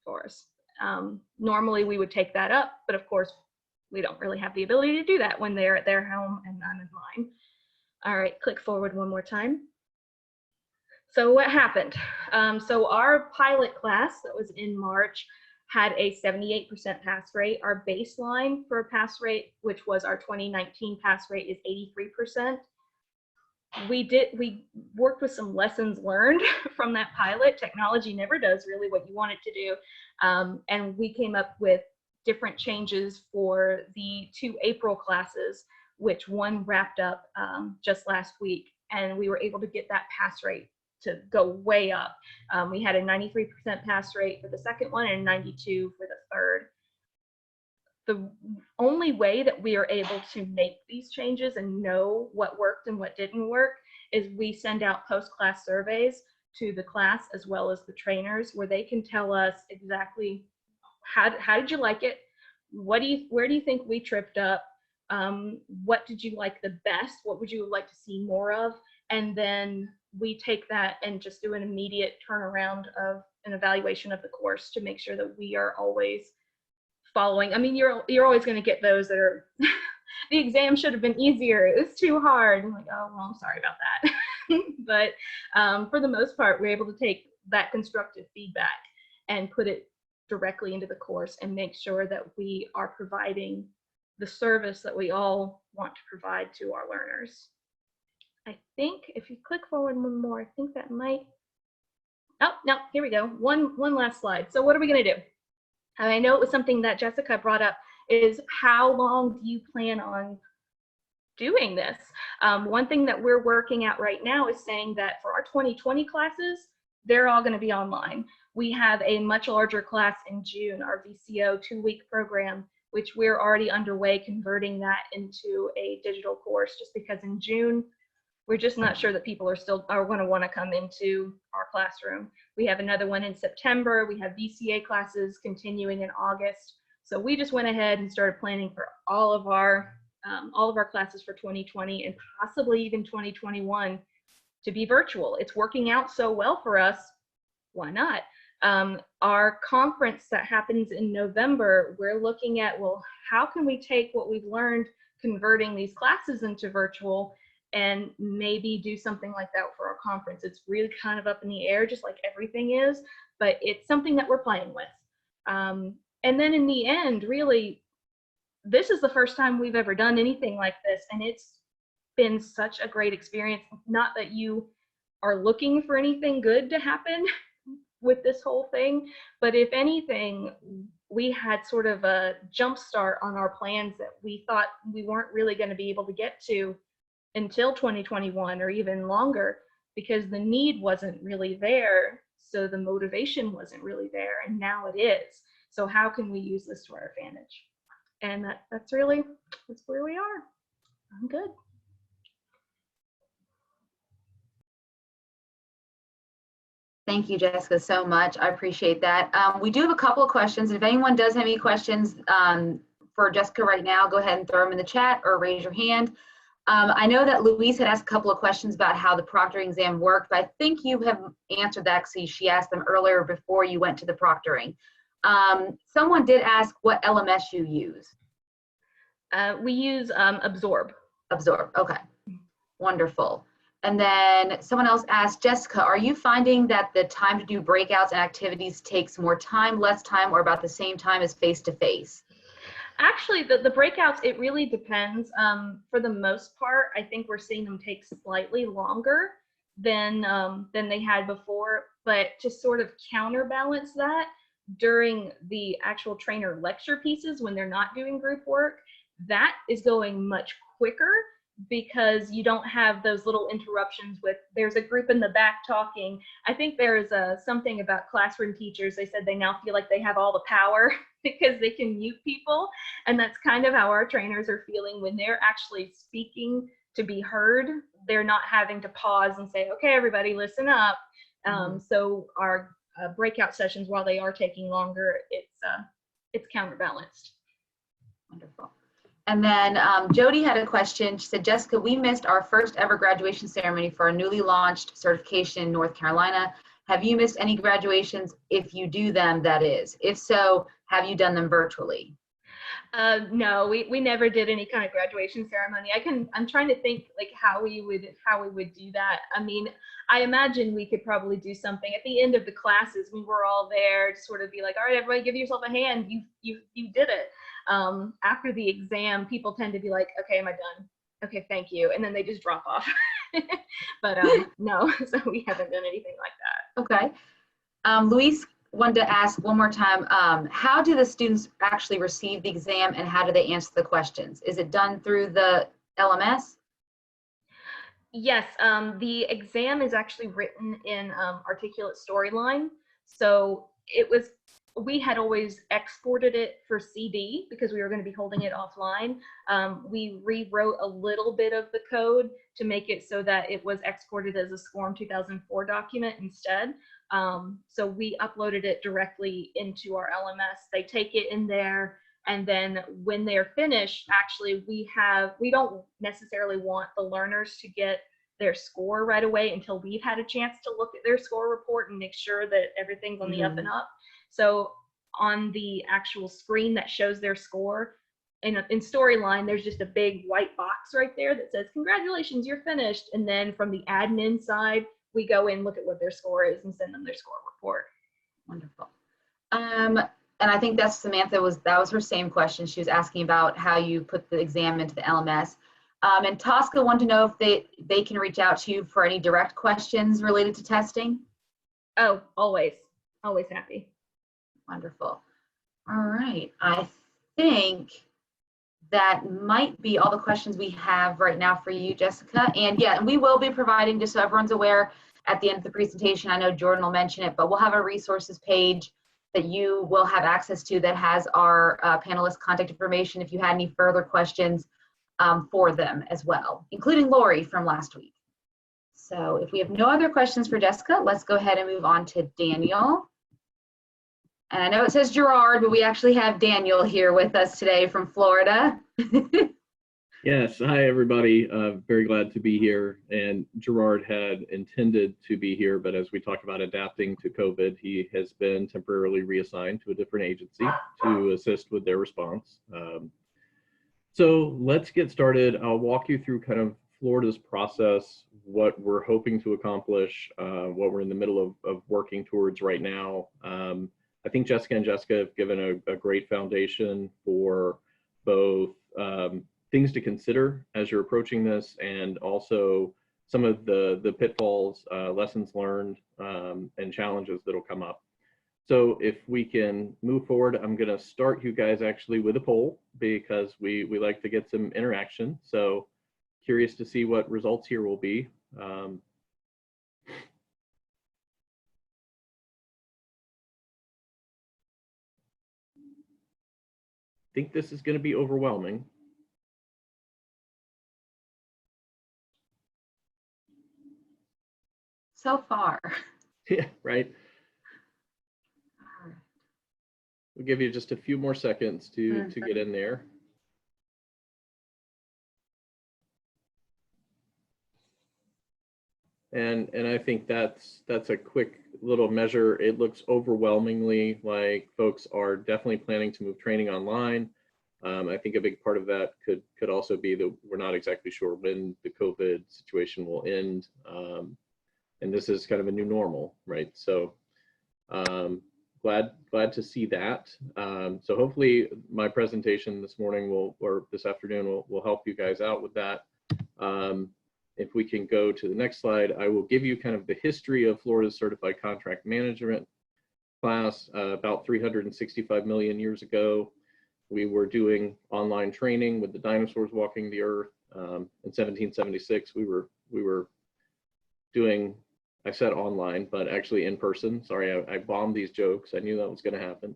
for us. Normally we would take that up, but of course we don't really have the ability to do that when they're at their home and I'm in mine. All right, click forward one more time. So what happened? So our pilot class that was in March had a 78% pass rate. Our baseline for a pass rate, which was our 2019 pass rate, is 83%. We worked with some lessons learned from that pilot. Technology never does really what you want it to do. And we came up with different changes for the 2 April classes, which one wrapped up just last week. And we were able to get that pass rate to go way up. We had a 93% pass rate for the second one and 92 for the third. The only way that we are able to make these changes and know what worked and what didn't work is we send out post-class surveys to the class as well as the trainers, where they can tell us exactly how did you like it? Where do you think we tripped up? What did you like the best? What would you like to see more of? And then we take that and just do an immediate turnaround of an evaluation of the course to make sure that we are always following. I mean, you're always going to get those that are the exam should have been easier. It was too hard. I'm like, oh, well, I'm sorry about that. But for the most part, we're able to take that constructive feedback and put it directly into the course and make sure that we are providing the service that we all want to provide to our learners. I think if you click forward one more, I think that might, oh, no, here we go. One last slide. So what are we gonna do? And I know it was something that Jessica brought up, is how long do you plan on doing this? One thing that we're working at right now is saying that for our 2020 classes, they're all gonna be online. We have a much larger class in June, our VCO 2-week program, which we're already underway converting that into a digital course, just because in June, we're just not sure that people are going to want to come into our classroom. We have another one in September. We have VCA classes continuing in August. So we just went ahead and started planning for all of our classes for 2020 and possibly even 2021 to be virtual. It's working out so well for us. Why not? Our conference that happens in November, we're looking at, well, how can we take what we've learned converting these classes into virtual and maybe do something like that for our conference? It's really kind of up in the air, just like everything is, but it's something that we're playing with. And then in the end, really, this is the first time we've ever done anything like this, and it's been such a great experience. Not that you are looking for anything good to happen with this whole thing, but if anything, we had sort of a jump start on our plans that we thought we weren't really going to be able to get to until 2021 or even longer, because the need wasn't really there, so the motivation wasn't really there, and now it is. So how can we use this to our advantage? And that's where we are. I'm good. Thank you, Jessica, so much. I appreciate that. We do have a couple of questions. If anyone does have any questions for Jessica right now, go ahead and throw them in the chat or raise your hand. I know that Louise had asked a couple of questions about how the proctoring exam worked, but I think you have answered that because she asked them earlier before you went to the proctoring. Someone did ask what LMS you use. We use Absorb. Absorb, okay, wonderful. And then someone else asked, Jessica, are you finding that the time to do breakouts and activities takes more time, less time, or about the same time as face-to-face? Actually, the breakouts, it really depends. For the most part, I think we're seeing them take slightly longer than they had before. But to sort of counterbalance that, during the actual trainer lecture pieces, when they're not doing group work, that is going much quicker, because you don't have those little interruptions with, there's a group in the back talking. I think there's something about classroom teachers. They said they now feel like they have all the power because they can mute people. And that's kind of how our trainers are feeling when they're actually speaking to be heard. They're not having to pause and say, okay, everybody listen up. So our breakout sessions, while they are taking longer, it's counterbalanced. Wonderful. And then Jody had a question. She said, Jessica, we missed our first ever graduation ceremony for our newly launched certification in North Carolina. Have you missed any graduations? If you do them, that is. If so, have you done them virtually? No, we never did any kind of graduation ceremony. I'm trying to think like how we would do that. I mean, I imagine we could probably do something at the end of the classes. We were all there to sort of be like, all right, everybody give yourself a hand. You did it. After the exam, people tend to be like, okay, am I done? Okay, thank you. And then they just drop off. But no, so we haven't done anything like that. Okay. Luis wanted to ask one more time, how do the students actually receive the exam and how do they answer the questions? Is it done through the LMS? Yes, the exam is actually written in Articulate Storyline. So we had always exported it for CD because we were going to be holding it offline. We rewrote a little bit of the code to make it so that it was exported as a SCORM 2004 document instead. So we uploaded it directly into our LMS. They take it in there, and then when they're finished, actually we don't necessarily want the learners to get their score right away until we've had a chance to look at their score report and make sure that everything's on the up and up. So on the actual screen that shows their score in Storyline, there's just a big white box right there that says, congratulations, you're finished. And then from the admin side, we go in, look at what their score is, and send them their score report. Wonderful. And I think that's Samantha that was her same question. She was asking about how you put the exam into the LMS. And Tosca wanted to know if they can reach out to you for any direct questions related to testing. Oh, always happy. Wonderful. All right. I think that might be all the questions we have right now for you, Jessica. And yeah, and we will be providing, just so everyone's aware, at the end of the presentation, I know Jordan will mention it, but we'll have a resources page that you will have access to that has our panelists' contact information if you had any further questions for them as well, including Laurie from last week. So if we have no other questions for Jessica, let's go ahead and move on to Daniel. And I know it says Gerard, but we actually have Daniel here with us today from Florida. Yes, hi everybody. Very glad to be here. And Gerard had intended to be here, but as we talked about adapting to COVID, he has been temporarily reassigned to a different agency to assist with their response. So let's get started. I'll walk you through kind of Florida's process, what we're hoping to accomplish, what we're in the middle of working towards right now. I think Jessica and Jessica have given a great foundation for both things to consider as you're approaching this, and also some of the pitfalls, lessons learned, and challenges that'll come up. So if we can move forward, I'm gonna start you guys actually with a poll because we like to get some interaction. So curious to see what results here will be. I think this is going to be overwhelming. So far. Yeah, right. We'll give you just a few more seconds to get in there. And I think that's a quick little measure. It looks overwhelmingly like folks are definitely planning to move training online. I think a big part of that could also be that we're not exactly sure when the COVID situation will end. And this is kind of a new normal, right? So glad to see that. So hopefully my presentation this morning or this afternoon will help you guys out with that. If we can go to the next slide, I will give you kind of the history of Florida's Certified Contract Management class. About 365 million years ago, we were doing online training with the dinosaurs walking the earth. In 1776, we were doing, I said online, but actually in person. Sorry, I bombed these jokes. I knew that was going to happen.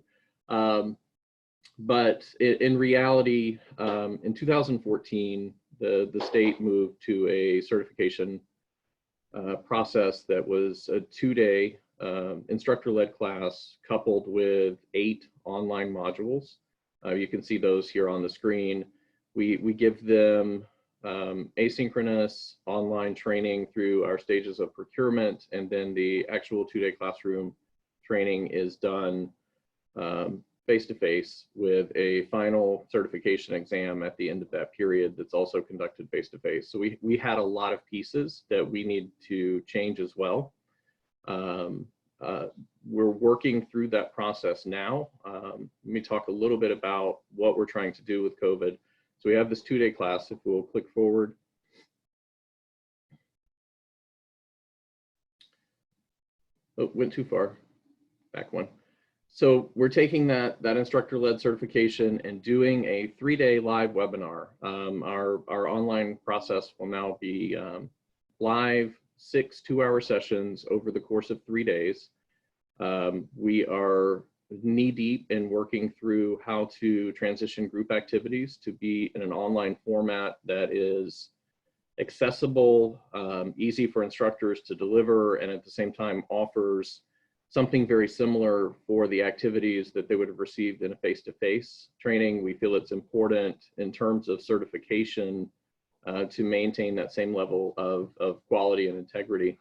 But in reality, in 2014, the state moved to a certification process that was a 2-day instructor-led class coupled with 8 online modules. You can see those here on the screen. We give them asynchronous online training through our stages of procurement, and then the actual 2-day classroom training is done face-to-face with a final certification exam at the end of that period that's also conducted face-to-face. So we had a lot of pieces that we need to change as well. We're working through that process now. Let me talk a little bit about what we're trying to do with COVID. So we have this 2-day class. If we'll click forward. Oh, went too far. Back one. So we're taking that instructor-led certification and doing a 3-day live webinar. Our online process will now be live 6 2-hour sessions over the course of 3 days. We are knee-deep in working through how to transition group activities to be in an online format that is accessible, easy for instructors to deliver, and at the same time offers something very similar for the activities that they would have received in a face-to-face training. We feel it's important in terms of certification to maintain that same level of quality and integrity.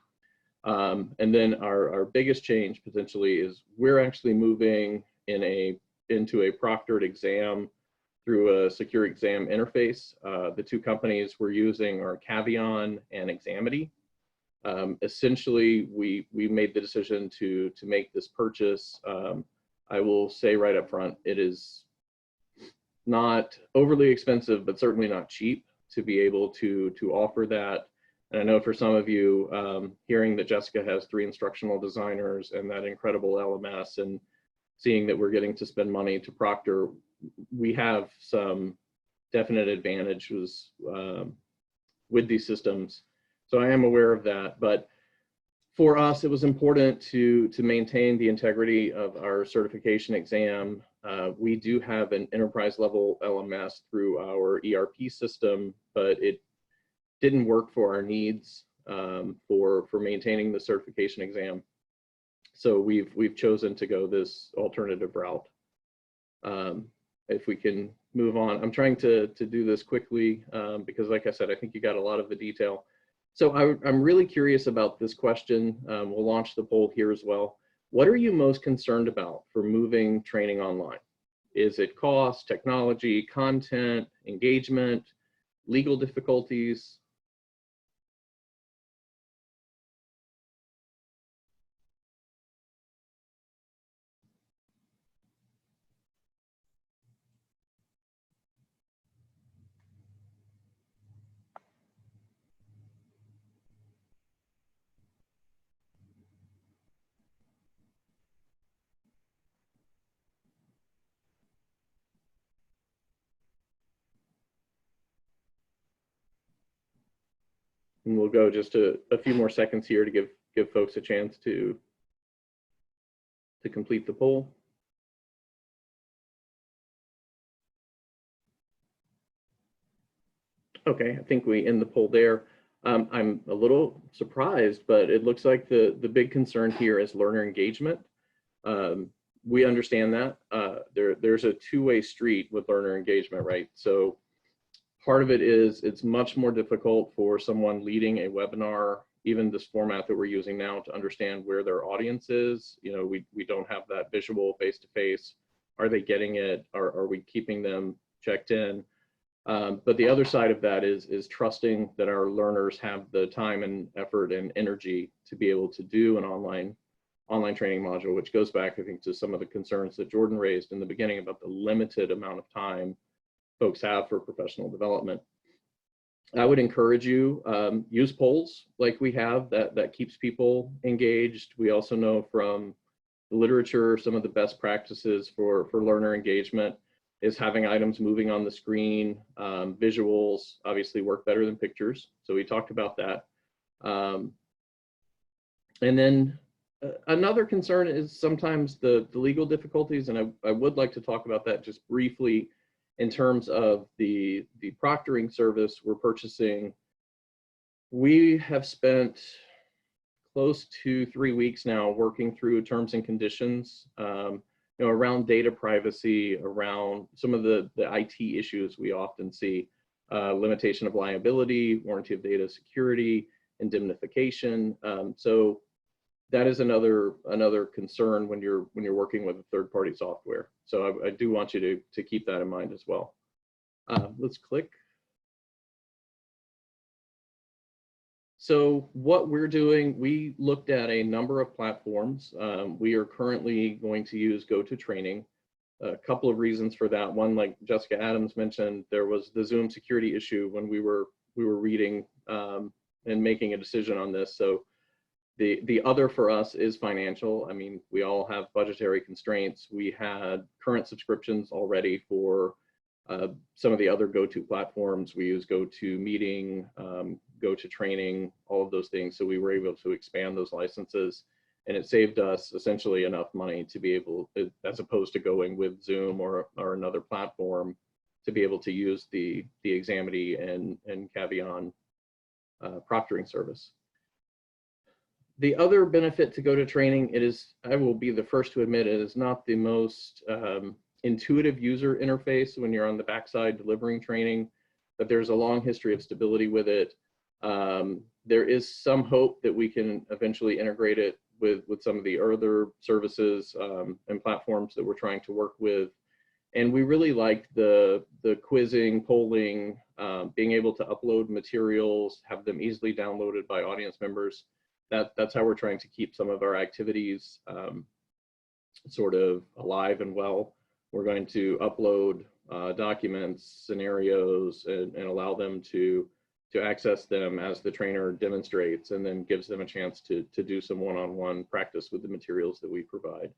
And then our biggest change potentially is we're actually moving into a proctored exam through a secure exam interface. The 2 companies we're using are Cavion and Examity. Essentially, we made the decision to make this purchase. I will say right up front, it is not overly expensive, but certainly not cheap. to be able to offer that. And I know for some of you, hearing that Jessica has 3 instructional designers and that incredible LMS, and seeing that we're getting to spend money to proctor, we have some definite advantages with these systems. So I am aware of that, but for us, it was important to maintain the integrity of our certification exam. We do have an enterprise level LMS through our ERP system, but it didn't work for our needs for maintaining the certification exam. So we've chosen to go this alternative route. If we can move on, I'm trying to do this quickly because, like I said, I think you got a lot of the detail. So I'm really curious about this question. We'll launch the poll here as well. What are you most concerned about for moving training online? Is it cost, technology, content, engagement, legal difficulties? And we'll go just a few more seconds here to give folks a chance to complete the poll. Okay, I think we end the poll there. I'm a little surprised, but it looks like the big concern here is learner engagement. We understand that. There's a two-way street with learner engagement, right? So part of it is it's much more difficult for someone leading a webinar, even this format that we're using now, to understand where their audience is. You know, we don't have that visual face-to-face. Are they getting it? Are we keeping them checked in? But the other side of that is trusting that our learners have the time and effort and energy to be able to do an online training module, which goes back, I think, to some of the concerns that Jordan raised in the beginning about the limited amount of time folks have for professional development. I would encourage you, use polls like we have that keeps people engaged. We also know from the literature, some of the best practices for learner engagement is having items moving on the screen. Visuals obviously work better than pictures, so we talked about that. And then another concern is sometimes the legal difficulties, and I would like to talk about that just briefly in terms of the proctoring service we're purchasing. We have spent close to 3 weeks now working through terms and conditions, you know, around data privacy, around some of the IT issues we often see, limitation of liability, warranty of data security, indemnification. So that is another concern when you're working with a third-party software. So I do want you to keep that in mind as well. Let's click. So what we're doing, we looked at a number of platforms. We are currently going to use GoToTraining. A couple of reasons for that. One, like Jessica Adams mentioned, there was the Zoom security issue when we were reading and making a decision on this. So the other for us is financial. I mean, we all have budgetary constraints. We had current subscriptions already for some of the other go-to platforms. We use GoToMeeting, GoToTraining, all of those things. So we were able to expand those licenses, and it saved us essentially enough money to be able to, as opposed to going with Zoom or another platform, to be able to use the Examity and Cavion proctoring service. The other benefit to GoToTraining, it is, I will be the first to admit, it is not the most intuitive user interface when you're on the backside delivering training, but there's a long history of stability with it. There is some hope that we can eventually integrate it with some of the other services and platforms that we're trying to work with. And we really like the quizzing, polling, being able to upload materials, have them easily downloaded by audience members. That's how we're trying to keep some of our activities sort of alive and well. We're going to upload documents, scenarios, and allow them to access them as the trainer demonstrates, and then gives them a chance to do some one-on-one practice with the materials that we provide.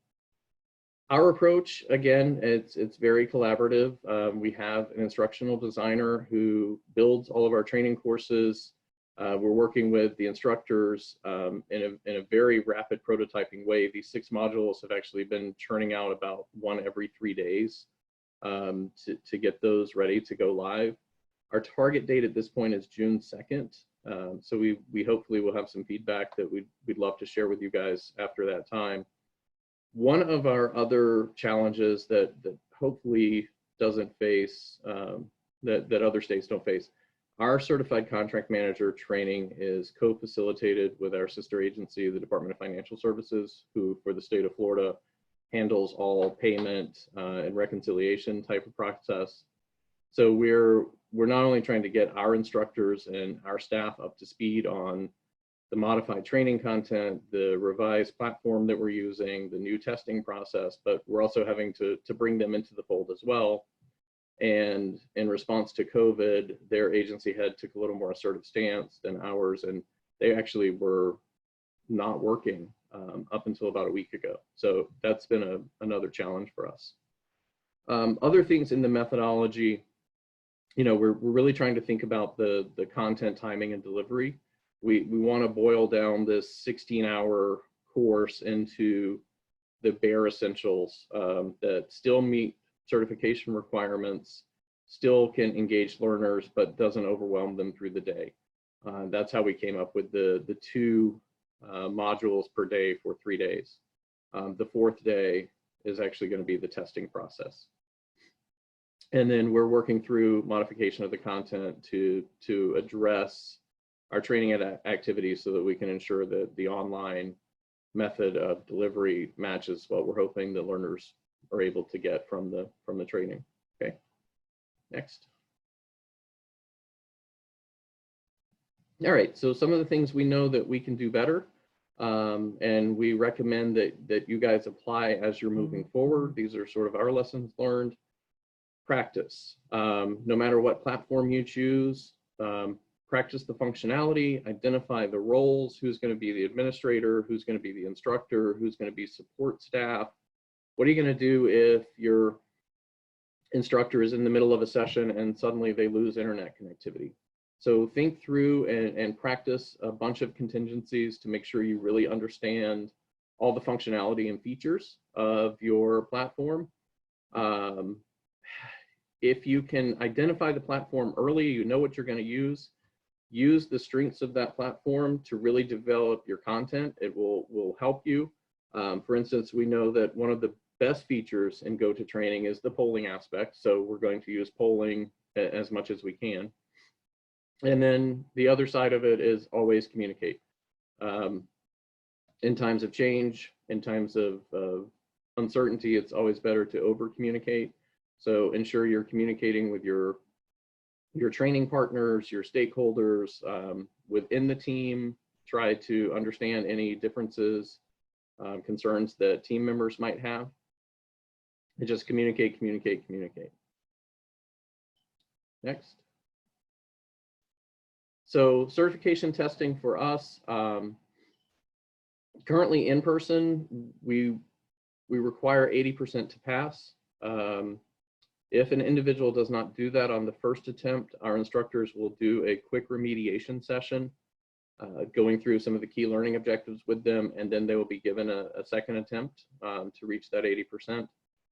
Our approach, again, it's very collaborative. We have an instructional designer who builds all of our training courses. We're working with the instructors in a very rapid prototyping way. These 6 modules have actually been churning out about 1 every 3 days to get those ready to go live. Our target date at this point is June 2nd. So we hopefully will have some feedback that we'd love to share with you guys after that time. One of our other challenges that hopefully doesn't face, that other states don't face, our certified contract manager training is co-facilitated with our sister agency, the Department of Financial Services, who for the state of Florida handles all payment and reconciliation type of process. So we're not only trying to get our instructors and our staff up to speed on the modified training content, the revised platform that we're using, the new testing process, but we're also having to bring them into the fold as well. And in response to COVID, their agency head took a little more assertive stance than ours, and they actually were not working up until about a week ago. So that's been another challenge for us. Other things in the methodology, you know, we're really trying to think about the content timing and delivery. We want to boil down this 16-hour course into the bare essentials that still meet certification requirements, still can engage learners, but doesn't overwhelm them through the day. That's how we came up with the 2 modules per day for 3 days. The 4th day is actually going to be the testing process. And then we're working through modification of the content to address our training activities so that we can ensure that the online method of delivery matches what we're hoping the learners are able to get from the training. Okay, next. All right, so some of the things we know that we can do better, and we recommend that you guys apply as you're moving forward. These are sort of our lessons learned. Practice. No matter what platform you choose, practice the functionality, identify the roles, who's going to be the administrator, who's going to be the instructor, who's going to be support staff. What are you going to do if your instructor is in the middle of a session and suddenly they lose internet connectivity? So think through and practice a bunch of contingencies to make sure you really understand all the functionality and features of your platform. If you can identify the platform early, you know what you're going to use the strengths of that platform to really develop your content. It will help you. For instance, we know that one of the best features in GoToTraining is the polling aspect. So we're going to use polling as much as we can. And then the other side of it is always communicate. In times of change, in times of uncertainty, it's always better to over communicate. So ensure you're communicating with your training partners, your stakeholders within the team. Try to understand any differences, concerns that team members might have. And just communicate, communicate, communicate. Next. So certification testing for us, currently in person, we require 80% to pass. If an individual does not do that on the first attempt, our instructors will do a quick remediation session, going through some of the key learning objectives with them, and then they will be given a second attempt to reach that 80%.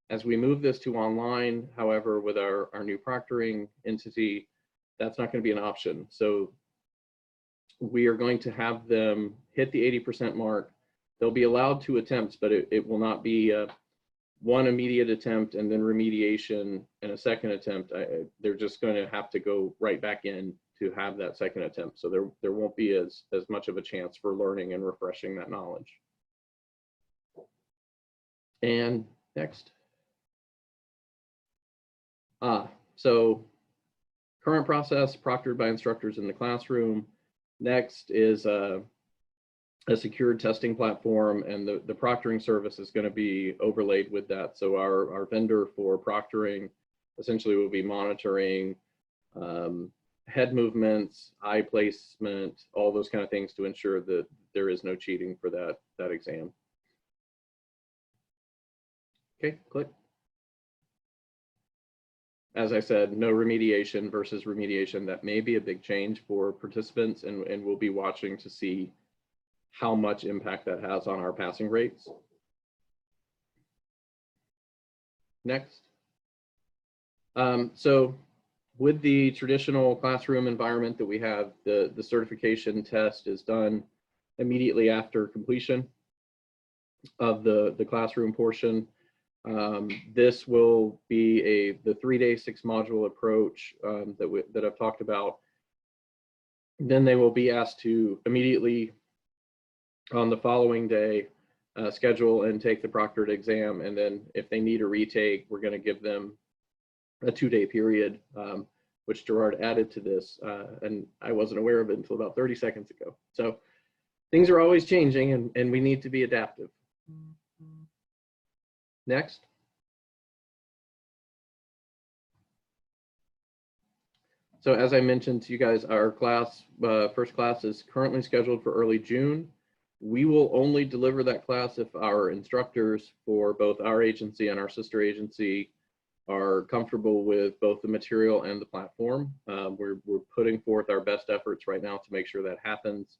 As we move this to online, however, with our new proctoring entity, that's not going to be an option. So we are going to have them hit the 80% mark. They'll be allowed 2 attempts, but it will not be one immediate attempt and then remediation and a second attempt. They're just going to have to go right back in to have that second attempt. So there won't be as much of a chance for learning and refreshing that knowledge. And next. So current process proctored by instructors in the classroom. Next is a secured testing platform, and the proctoring service is going to be overlaid with that. So our vendor for proctoring essentially we'll be monitoring head movements, eye placement, all those kind of things to ensure that there is no cheating for that exam. Okay, click. As I said, no remediation versus remediation. That may be a big change for participants, and we'll be watching to see how much impact that has on our passing rates. Next. So with the traditional classroom environment that we have, the certification test is done immediately after completion of the classroom portion. This will be the 3-day 6-module approach that I've talked about. Then they will be asked to immediately on the following day schedule and take the proctored exam, and then if they need a retake, we're going to give them a 2-day period, which Gerard added to this, and I wasn't aware of it until about 30 seconds ago. So things are always changing, and we need to be adaptive. Next. So as I mentioned to you guys, our class, first class is currently scheduled for early June. We will only deliver that class if our instructors for both our agency and our sister agency are comfortable with both the material and the platform. We're putting forth our best efforts right now to make sure that happens.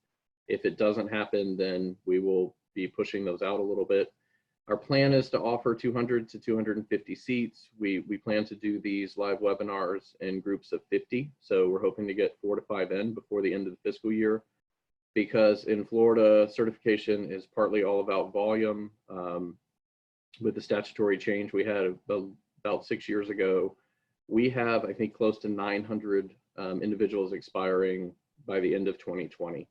If it doesn't happen, then we will be pushing those out a little bit. Our plan is to offer 200 to 250 seats. We plan to do these live webinars in groups of 50. So we're hoping to get 4 to 5 in before the end of the fiscal year, because in Florida, certification is partly all about volume. With the statutory change we had about 6 years ago, we have, I think, close to 900 individuals expiring by the end of 2020.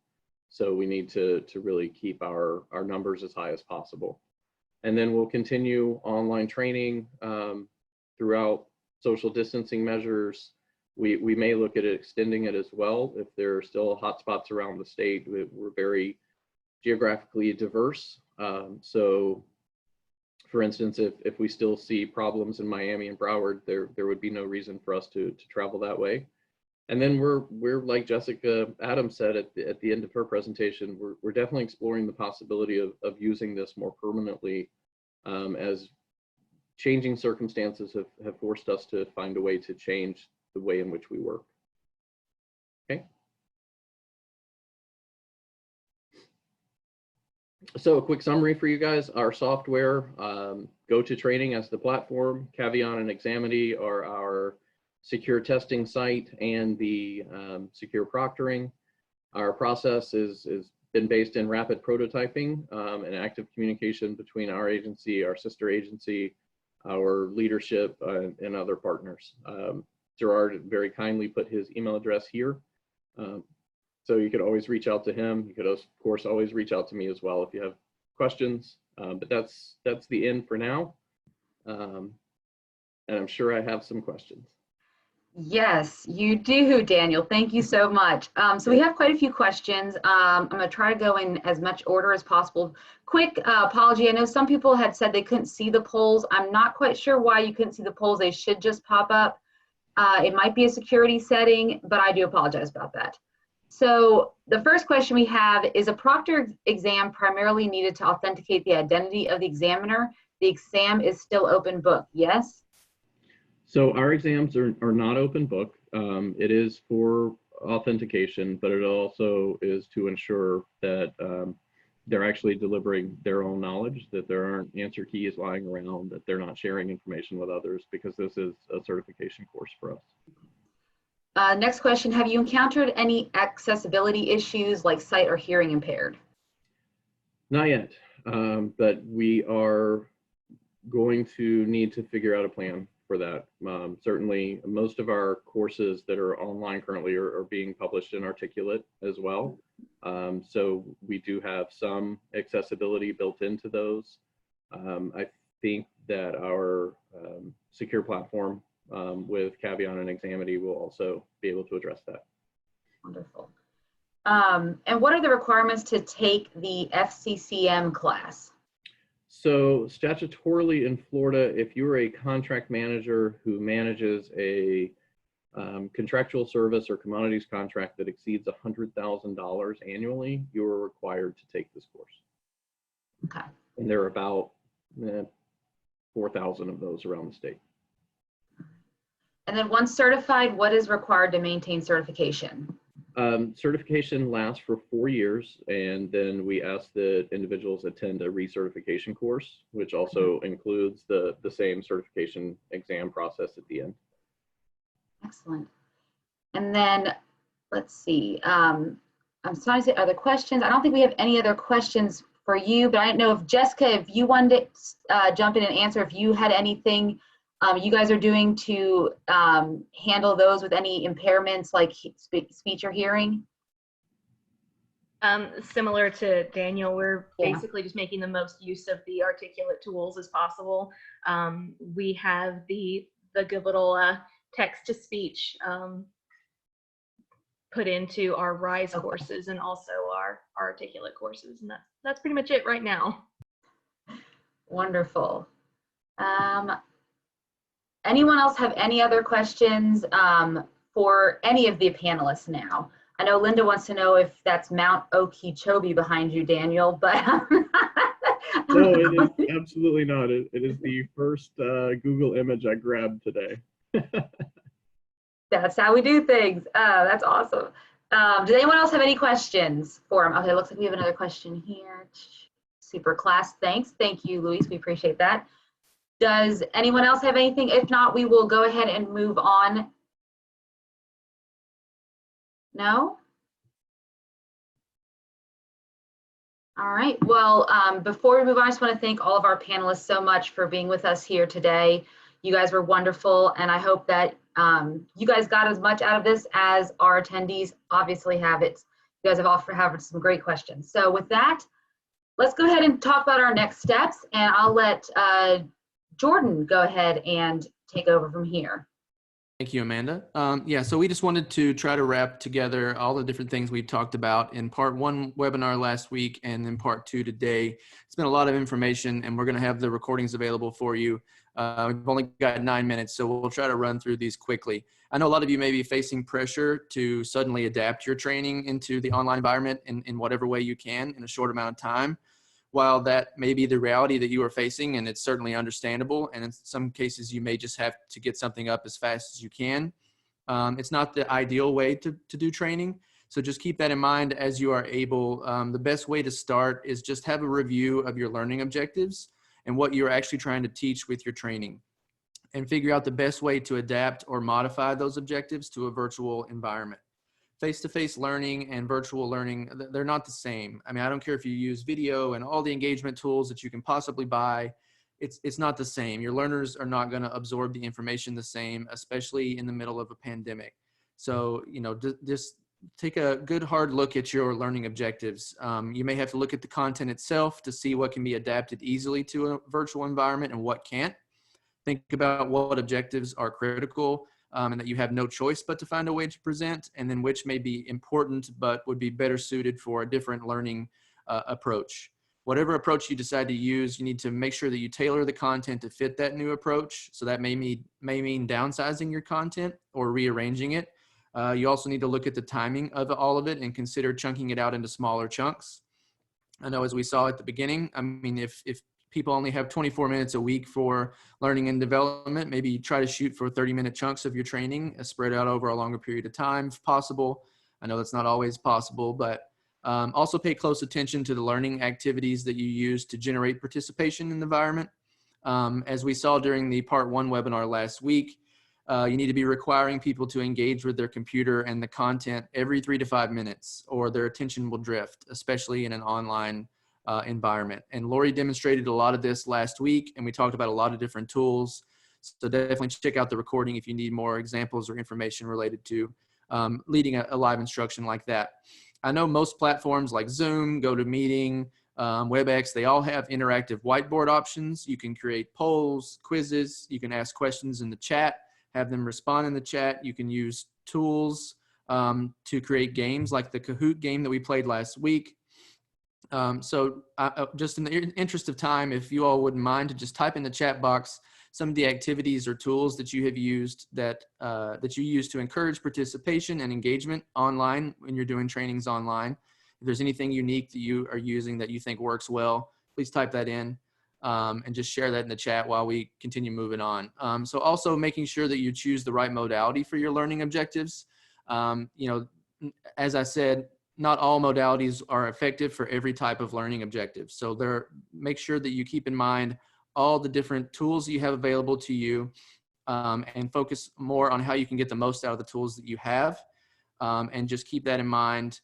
So we need to really keep our numbers as high as possible. And then we'll continue online training throughout social distancing measures. We may look at extending it as well if there are still hotspots around the state. We're very geographically diverse. So for instance, if we still see problems in Miami and Broward, there would be no reason for us to travel that way. And then we're like Jessica Adams said at the end of her presentation, we're definitely exploring the possibility of using this more permanently, as changing circumstances have forced us to find a way to change the way in which we work. Okay. So a quick summary for you guys. Our software, Go-To-Training as the platform, Cavion and Examity are our secure testing site, and the secure proctoring. Our process is been based in rapid prototyping and active communication between our agency, our sister agency, our leadership, and other partners. Gerard very kindly put his email address here. So you could always reach out to him. You could, of course, always reach out to me as well if you have questions. But that's the end for now. And I'm sure I have some questions. Yes, you do, Daniel. Thank you so much. So we have quite a few questions. I'm going to try to go in as much order as possible. Quick apology. I know some people had said they couldn't see the polls. I'm not quite sure why you couldn't see the polls. They should just pop up. It might be a security setting, but I do apologize about that. So the first question we have is, a proctor exam primarily needed to authenticate the identity of the examiner? The exam is still open book, yes? So our exams are not open book. It is for authentication, but it also is to ensure that they're actually delivering their own knowledge, that there aren't answer keys lying around, that they're not sharing information with others, because this is a certification course for us. Next question, have you encountered any accessibility issues like sight or hearing impaired? Not yet, but we are going to need to figure out a plan for that. Certainly, most of our courses that are online currently are being published in Articulate as well. So we do have some accessibility built into those. I think that our secure platform with Cavion and Examity will also be able to address that. Wonderful. And what are the requirements to take the FCCM class? So statutorily in Florida, if you're a contract manager who manages a contractual service or commodities contract that exceeds $100,000 annually, you're required to take this course. Okay. And there are about 4,000 of those around the state. And then once certified, what is required to maintain certification? Certification lasts for 4 years, and then we ask that individuals attend a recertification course, which also includes the same certification exam process at the end. Excellent. And then let's see. I'm sorry to say other questions. I don't think we have any other questions for you, but I don't know if Jessica, if you wanted to jump in and answer, if you had anything you guys are doing to handle those with any impairments like speech or hearing? Similar to Daniel, we're basically just making the most use of the articulate tools as possible. We have the good little text-to-speech put into our RISE courses and also our articulate courses, and that's pretty much it right now. Wonderful. Anyone else have any other questions for any of the panelists now? I know Linda wants to know if that's Mount Okeechobee behind you, Daniel, but no, it is absolutely not. It is the first Google image I grabbed today. That's how we do things. That's awesome. Does anyone else have any questions for him? Okay, looks like we have another question here. Super class, thanks. Thank you, Luis, we appreciate that. Does anyone else have anything? If not, we will go ahead and move on. No? All right, well, before we move on, I just want to thank all of our panelists so much for being with us here today. You guys were wonderful, and I hope that you guys got as much out of this as our attendees obviously have. You guys have offered some great questions. So with that, let's go ahead and talk about our next steps, and I'll let Jordan go ahead and take over from here. Thank you, Amanda. Yeah, so we just wanted to try to wrap together all the different things we've talked about in part 1 webinar last week and in part 2 today. It's been a lot of information, and we're going to have the recordings available for you. We've only got 9 minutes, so we'll try to run through these quickly. I know a lot of you may be facing pressure to suddenly adapt your training into the online environment in whatever way you can in a short amount of time. While that may be the reality that you are facing, and it's certainly understandable, and in some cases you may just have to get something up as fast as you can, it's not the ideal way to do training. So just keep that in mind as you are able. The best way to start is just have a review of your learning objectives and what you're actually trying to teach with your training, and figure out the best way to adapt or modify those objectives to a virtual environment. Face-to-face learning and virtual learning, they're not the same. I mean, I don't care if you use video and all the engagement tools that you can possibly buy, it's not the same. Your learners are not going to absorb the information the same, especially in the middle of a pandemic. So, you know, just take a good hard look at your learning objectives. You may have to look at the content itself to see what can be adapted easily to a virtual environment and what can't. Think about what objectives are critical and that you have no choice but to find a way to present, and then which may be important but would be better suited for a different learning approach. Whatever approach you decide to use, you need to make sure that you tailor the content to fit that new approach. So that may mean downsizing your content or rearranging it. You also need to look at the timing of all of it and consider chunking it out into smaller chunks. I know, as we saw at the beginning, I mean, if people only have 24 minutes a week for learning and development, maybe try to shoot for 30-minute chunks of your training, spread out over a longer period of time if possible. I know that's not always possible, but also pay close attention to the learning activities that you use to generate participation in the environment. As we saw during the part 1 webinar last week, you need to be requiring people to engage with their computer and the content every 3 to 5 minutes, or their attention will drift, especially in an online environment. And Laurie demonstrated a lot of this last week, and we talked about a lot of different tools. So definitely check out the recording if you need more examples or information related to leading a live instruction like that. I know most platforms like Zoom, GoToMeeting, WebEx, they all have interactive whiteboard options. You can create polls, quizzes, you can ask questions in the chat, have them respond in the chat. You can use tools to create games like the Kahoot game that we played last week. Just in the interest of time, if you all wouldn't mind to just type in the chat box some of the activities or tools that you have used that you use to encourage participation and engagement online when you're doing trainings online. If there's anything unique that you are using that you think works well, please type that in and just share that in the chat while we continue moving on. So also making sure that you choose the right modality for your learning objectives. As I said, not all modalities are effective for every type of learning objective. So make sure that you keep in mind all the different tools you have available to you and focus more on how you can get the most out of the tools that you have. And just keep that in mind.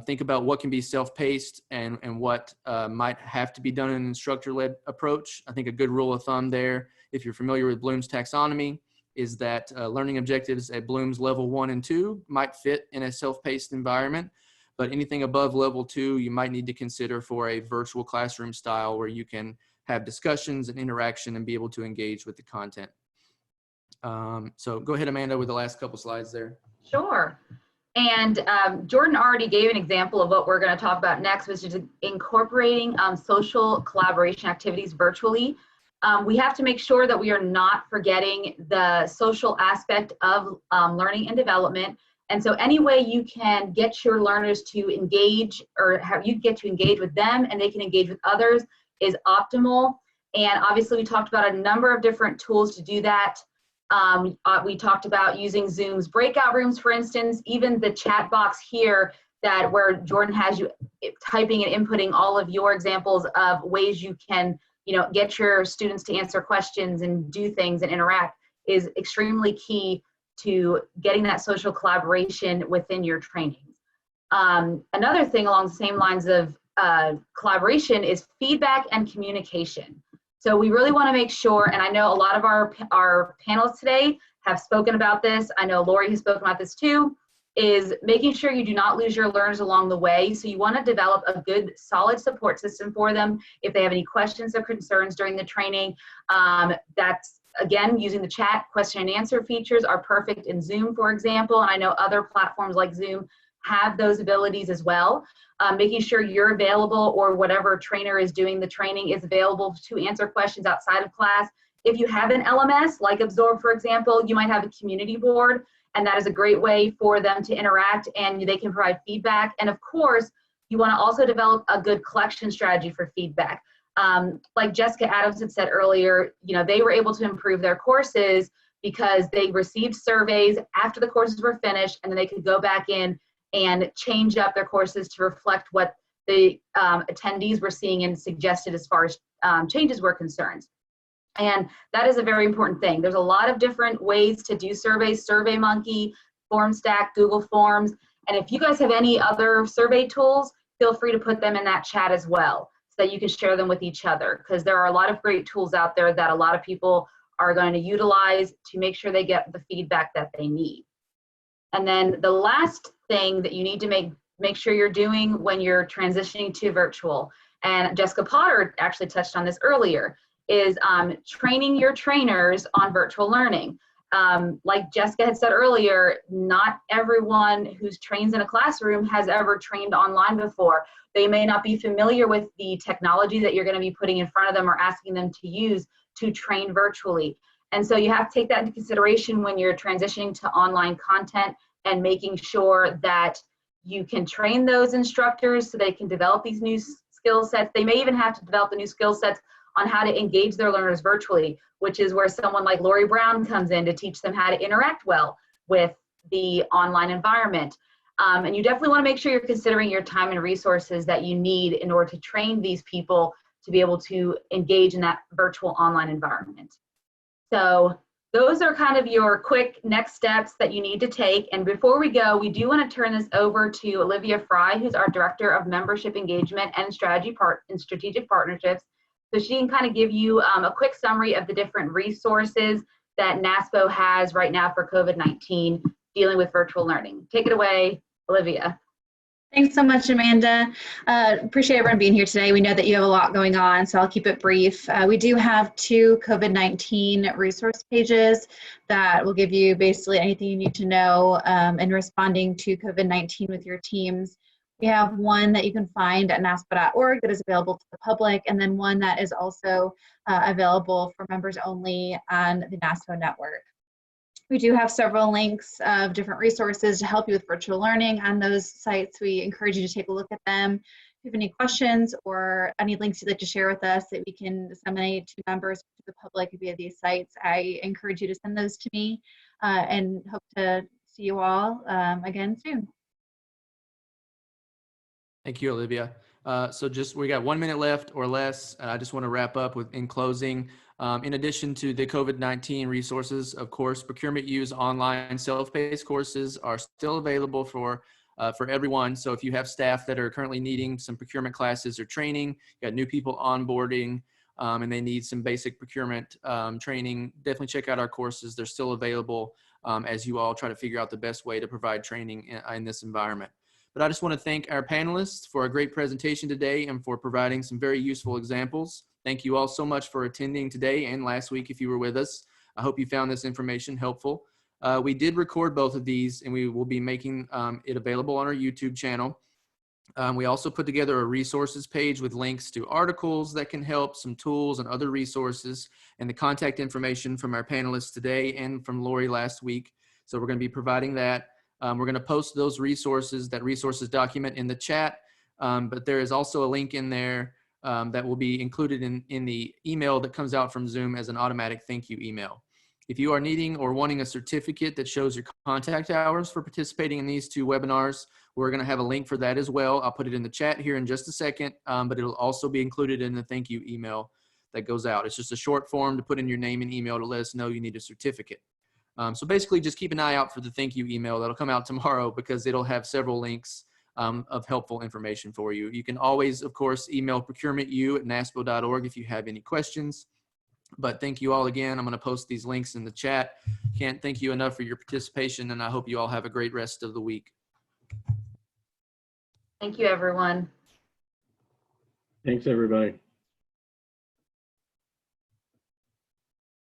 Think about what can be self-paced and what might have to be done in an instructor-led approach. I think a good rule of thumb there, if you're familiar with Bloom's taxonomy, is that learning objectives at Bloom's level 1 and 2 might fit in a self-paced environment, but anything above level 2, you might need to consider for a virtual classroom style where you can have discussions and interaction and be able to engage with the content. So go ahead, Amanda, with the last couple slides there. Sure. And Jordan already gave an example of what we're going to talk about next, which is incorporating social collaboration activities virtually. We have to make sure that we are not forgetting the social aspect of learning and development. And so any way you can get your learners to engage or you get to engage with them and they can engage with others is optimal. And obviously we talked about a number of different tools to do that. We talked about using Zoom's breakout rooms, for instance, even the chat box here where Jordan has you typing and inputting all of your examples of ways you can, get your students to answer questions and do things and interact is extremely key to getting that social collaboration within your trainings. Another thing along the same lines of collaboration is feedback and communication. So we really want to make sure, and I know a lot of our panelists today have spoken about this. I know Laurie has spoken about this too, is making sure you do not lose your learners along the way. So you want to develop a good, solid support system for them. If they have any questions or concerns during the training, that's, again, using the chat question and answer features are perfect in Zoom, for example. And I know other platforms like Zoom have those abilities as well. Making sure you're available or whatever trainer is doing the training is available to answer questions outside of class. If you have an LMS like Absorb, for example, you might have a community board, and that is a great way for them to interact and they can provide feedback. And of course, you want to also develop a good collection strategy for feedback. Like Jessica Adams had said earlier, they were able to improve their courses because they received surveys after the courses were finished, and then they could go back in and change up their courses to reflect what the attendees were seeing and suggested as far as changes were concerned. And that is a very important thing. There's a lot of different ways to do surveys, SurveyMonkey, FormStack, Google Forms. And if you guys have any other survey tools, feel free to put them in that chat as well so that you can share them with each other, because there are a lot of great tools out there that a lot of people are going to utilize to make sure they get the feedback that they need. And then the last thing that you need to make sure you're doing when you're transitioning to virtual, and Jessica Potter actually touched on this earlier, is training your trainers on virtual learning. Like Jessica had said earlier, not everyone who trains in a classroom has ever trained online before. They may not be familiar with the technology that you're going to be putting in front of them or asking them to use to train virtually. And so you have to take that into consideration when you're transitioning to online content and making sure that you can train those instructors so they can develop these new skill sets. They may even have to develop the new skill sets on how to engage their learners virtually, which is where someone like Laurie Brown comes in to teach them how to interact well with the online environment. And you definitely want to make sure you're considering your time and resources that you need in order to train these people to be able to engage in that virtual online environment. So those are kind of your quick next steps that you need to take. And before we go, we do want to turn this over to Olivia Fry, who's our Director of Membership Engagement and Strategic Partnerships. So she can kind of give you a quick summary of the different resources that NASPO has right now for COVID-19 dealing with virtual learning. Take it away, Olivia. Thanks so much, Amanda. Appreciate everyone being here today. We know that you have a lot going on, so I'll keep it brief. We do have 2 COVID-19 resource pages that will give you basically anything you need to know in responding to COVID-19 with your teams. We have one that you can find at NASPO.org that is available to the public, and then one that is also available for members only on the NASPO network. We do have several links of different resources to help you with virtual learning on those sites. We encourage you to take a look at them. If you have any questions or any links you'd like to share with us that we can disseminate to members, to the public via these sites, I encourage you to send those to me and hope to see you all again soon. Thank you, Olivia. We got 1 minute left or less. I just want to wrap up with in closing. In addition to the COVID-19 resources, of course, Procurement U's online self-paced courses are still available for everyone. So if you have staff that are currently needing some procurement classes or training, you got new people onboarding, and they need some basic procurement training, definitely check out our courses. They're still available as you all try to figure out the best way to provide training in this environment. But I just want to thank our panelists for a great presentation today and for providing some very useful examples. Thank you all so much for attending today and last week if you were with us. I hope you found this information helpful. We did record both of these and we will be making it available on our YouTube channel. We also put together a resources page with links to articles that can help, some tools and other resources, and the contact information from our panelists today and from Laurie last week. So we're going to be providing that. We're going to post those resources, that resources document in the chat, but there is also a link in there that will be included in the email that comes out from Zoom as an automatic thank you email. If you are needing or wanting a certificate that shows your contact hours for participating in these 2 webinars, we're going to have a link for that as well. I'll put it in the chat here in just a second, but it'll also be included in the thank you email that goes out. It's just a short form to put in your name and email to let us know you need a certificate. So basically just keep an eye out for the thank you email that'll come out tomorrow because it'll have several links of helpful information for you. You can always, of course, email procurementu@naspo.org if you have any questions. But thank you all again. I'm going to post these links in the chat. Can't thank you enough for your participation, and I hope you all have a great rest of the week. Thank you, everyone. Thanks, everybody.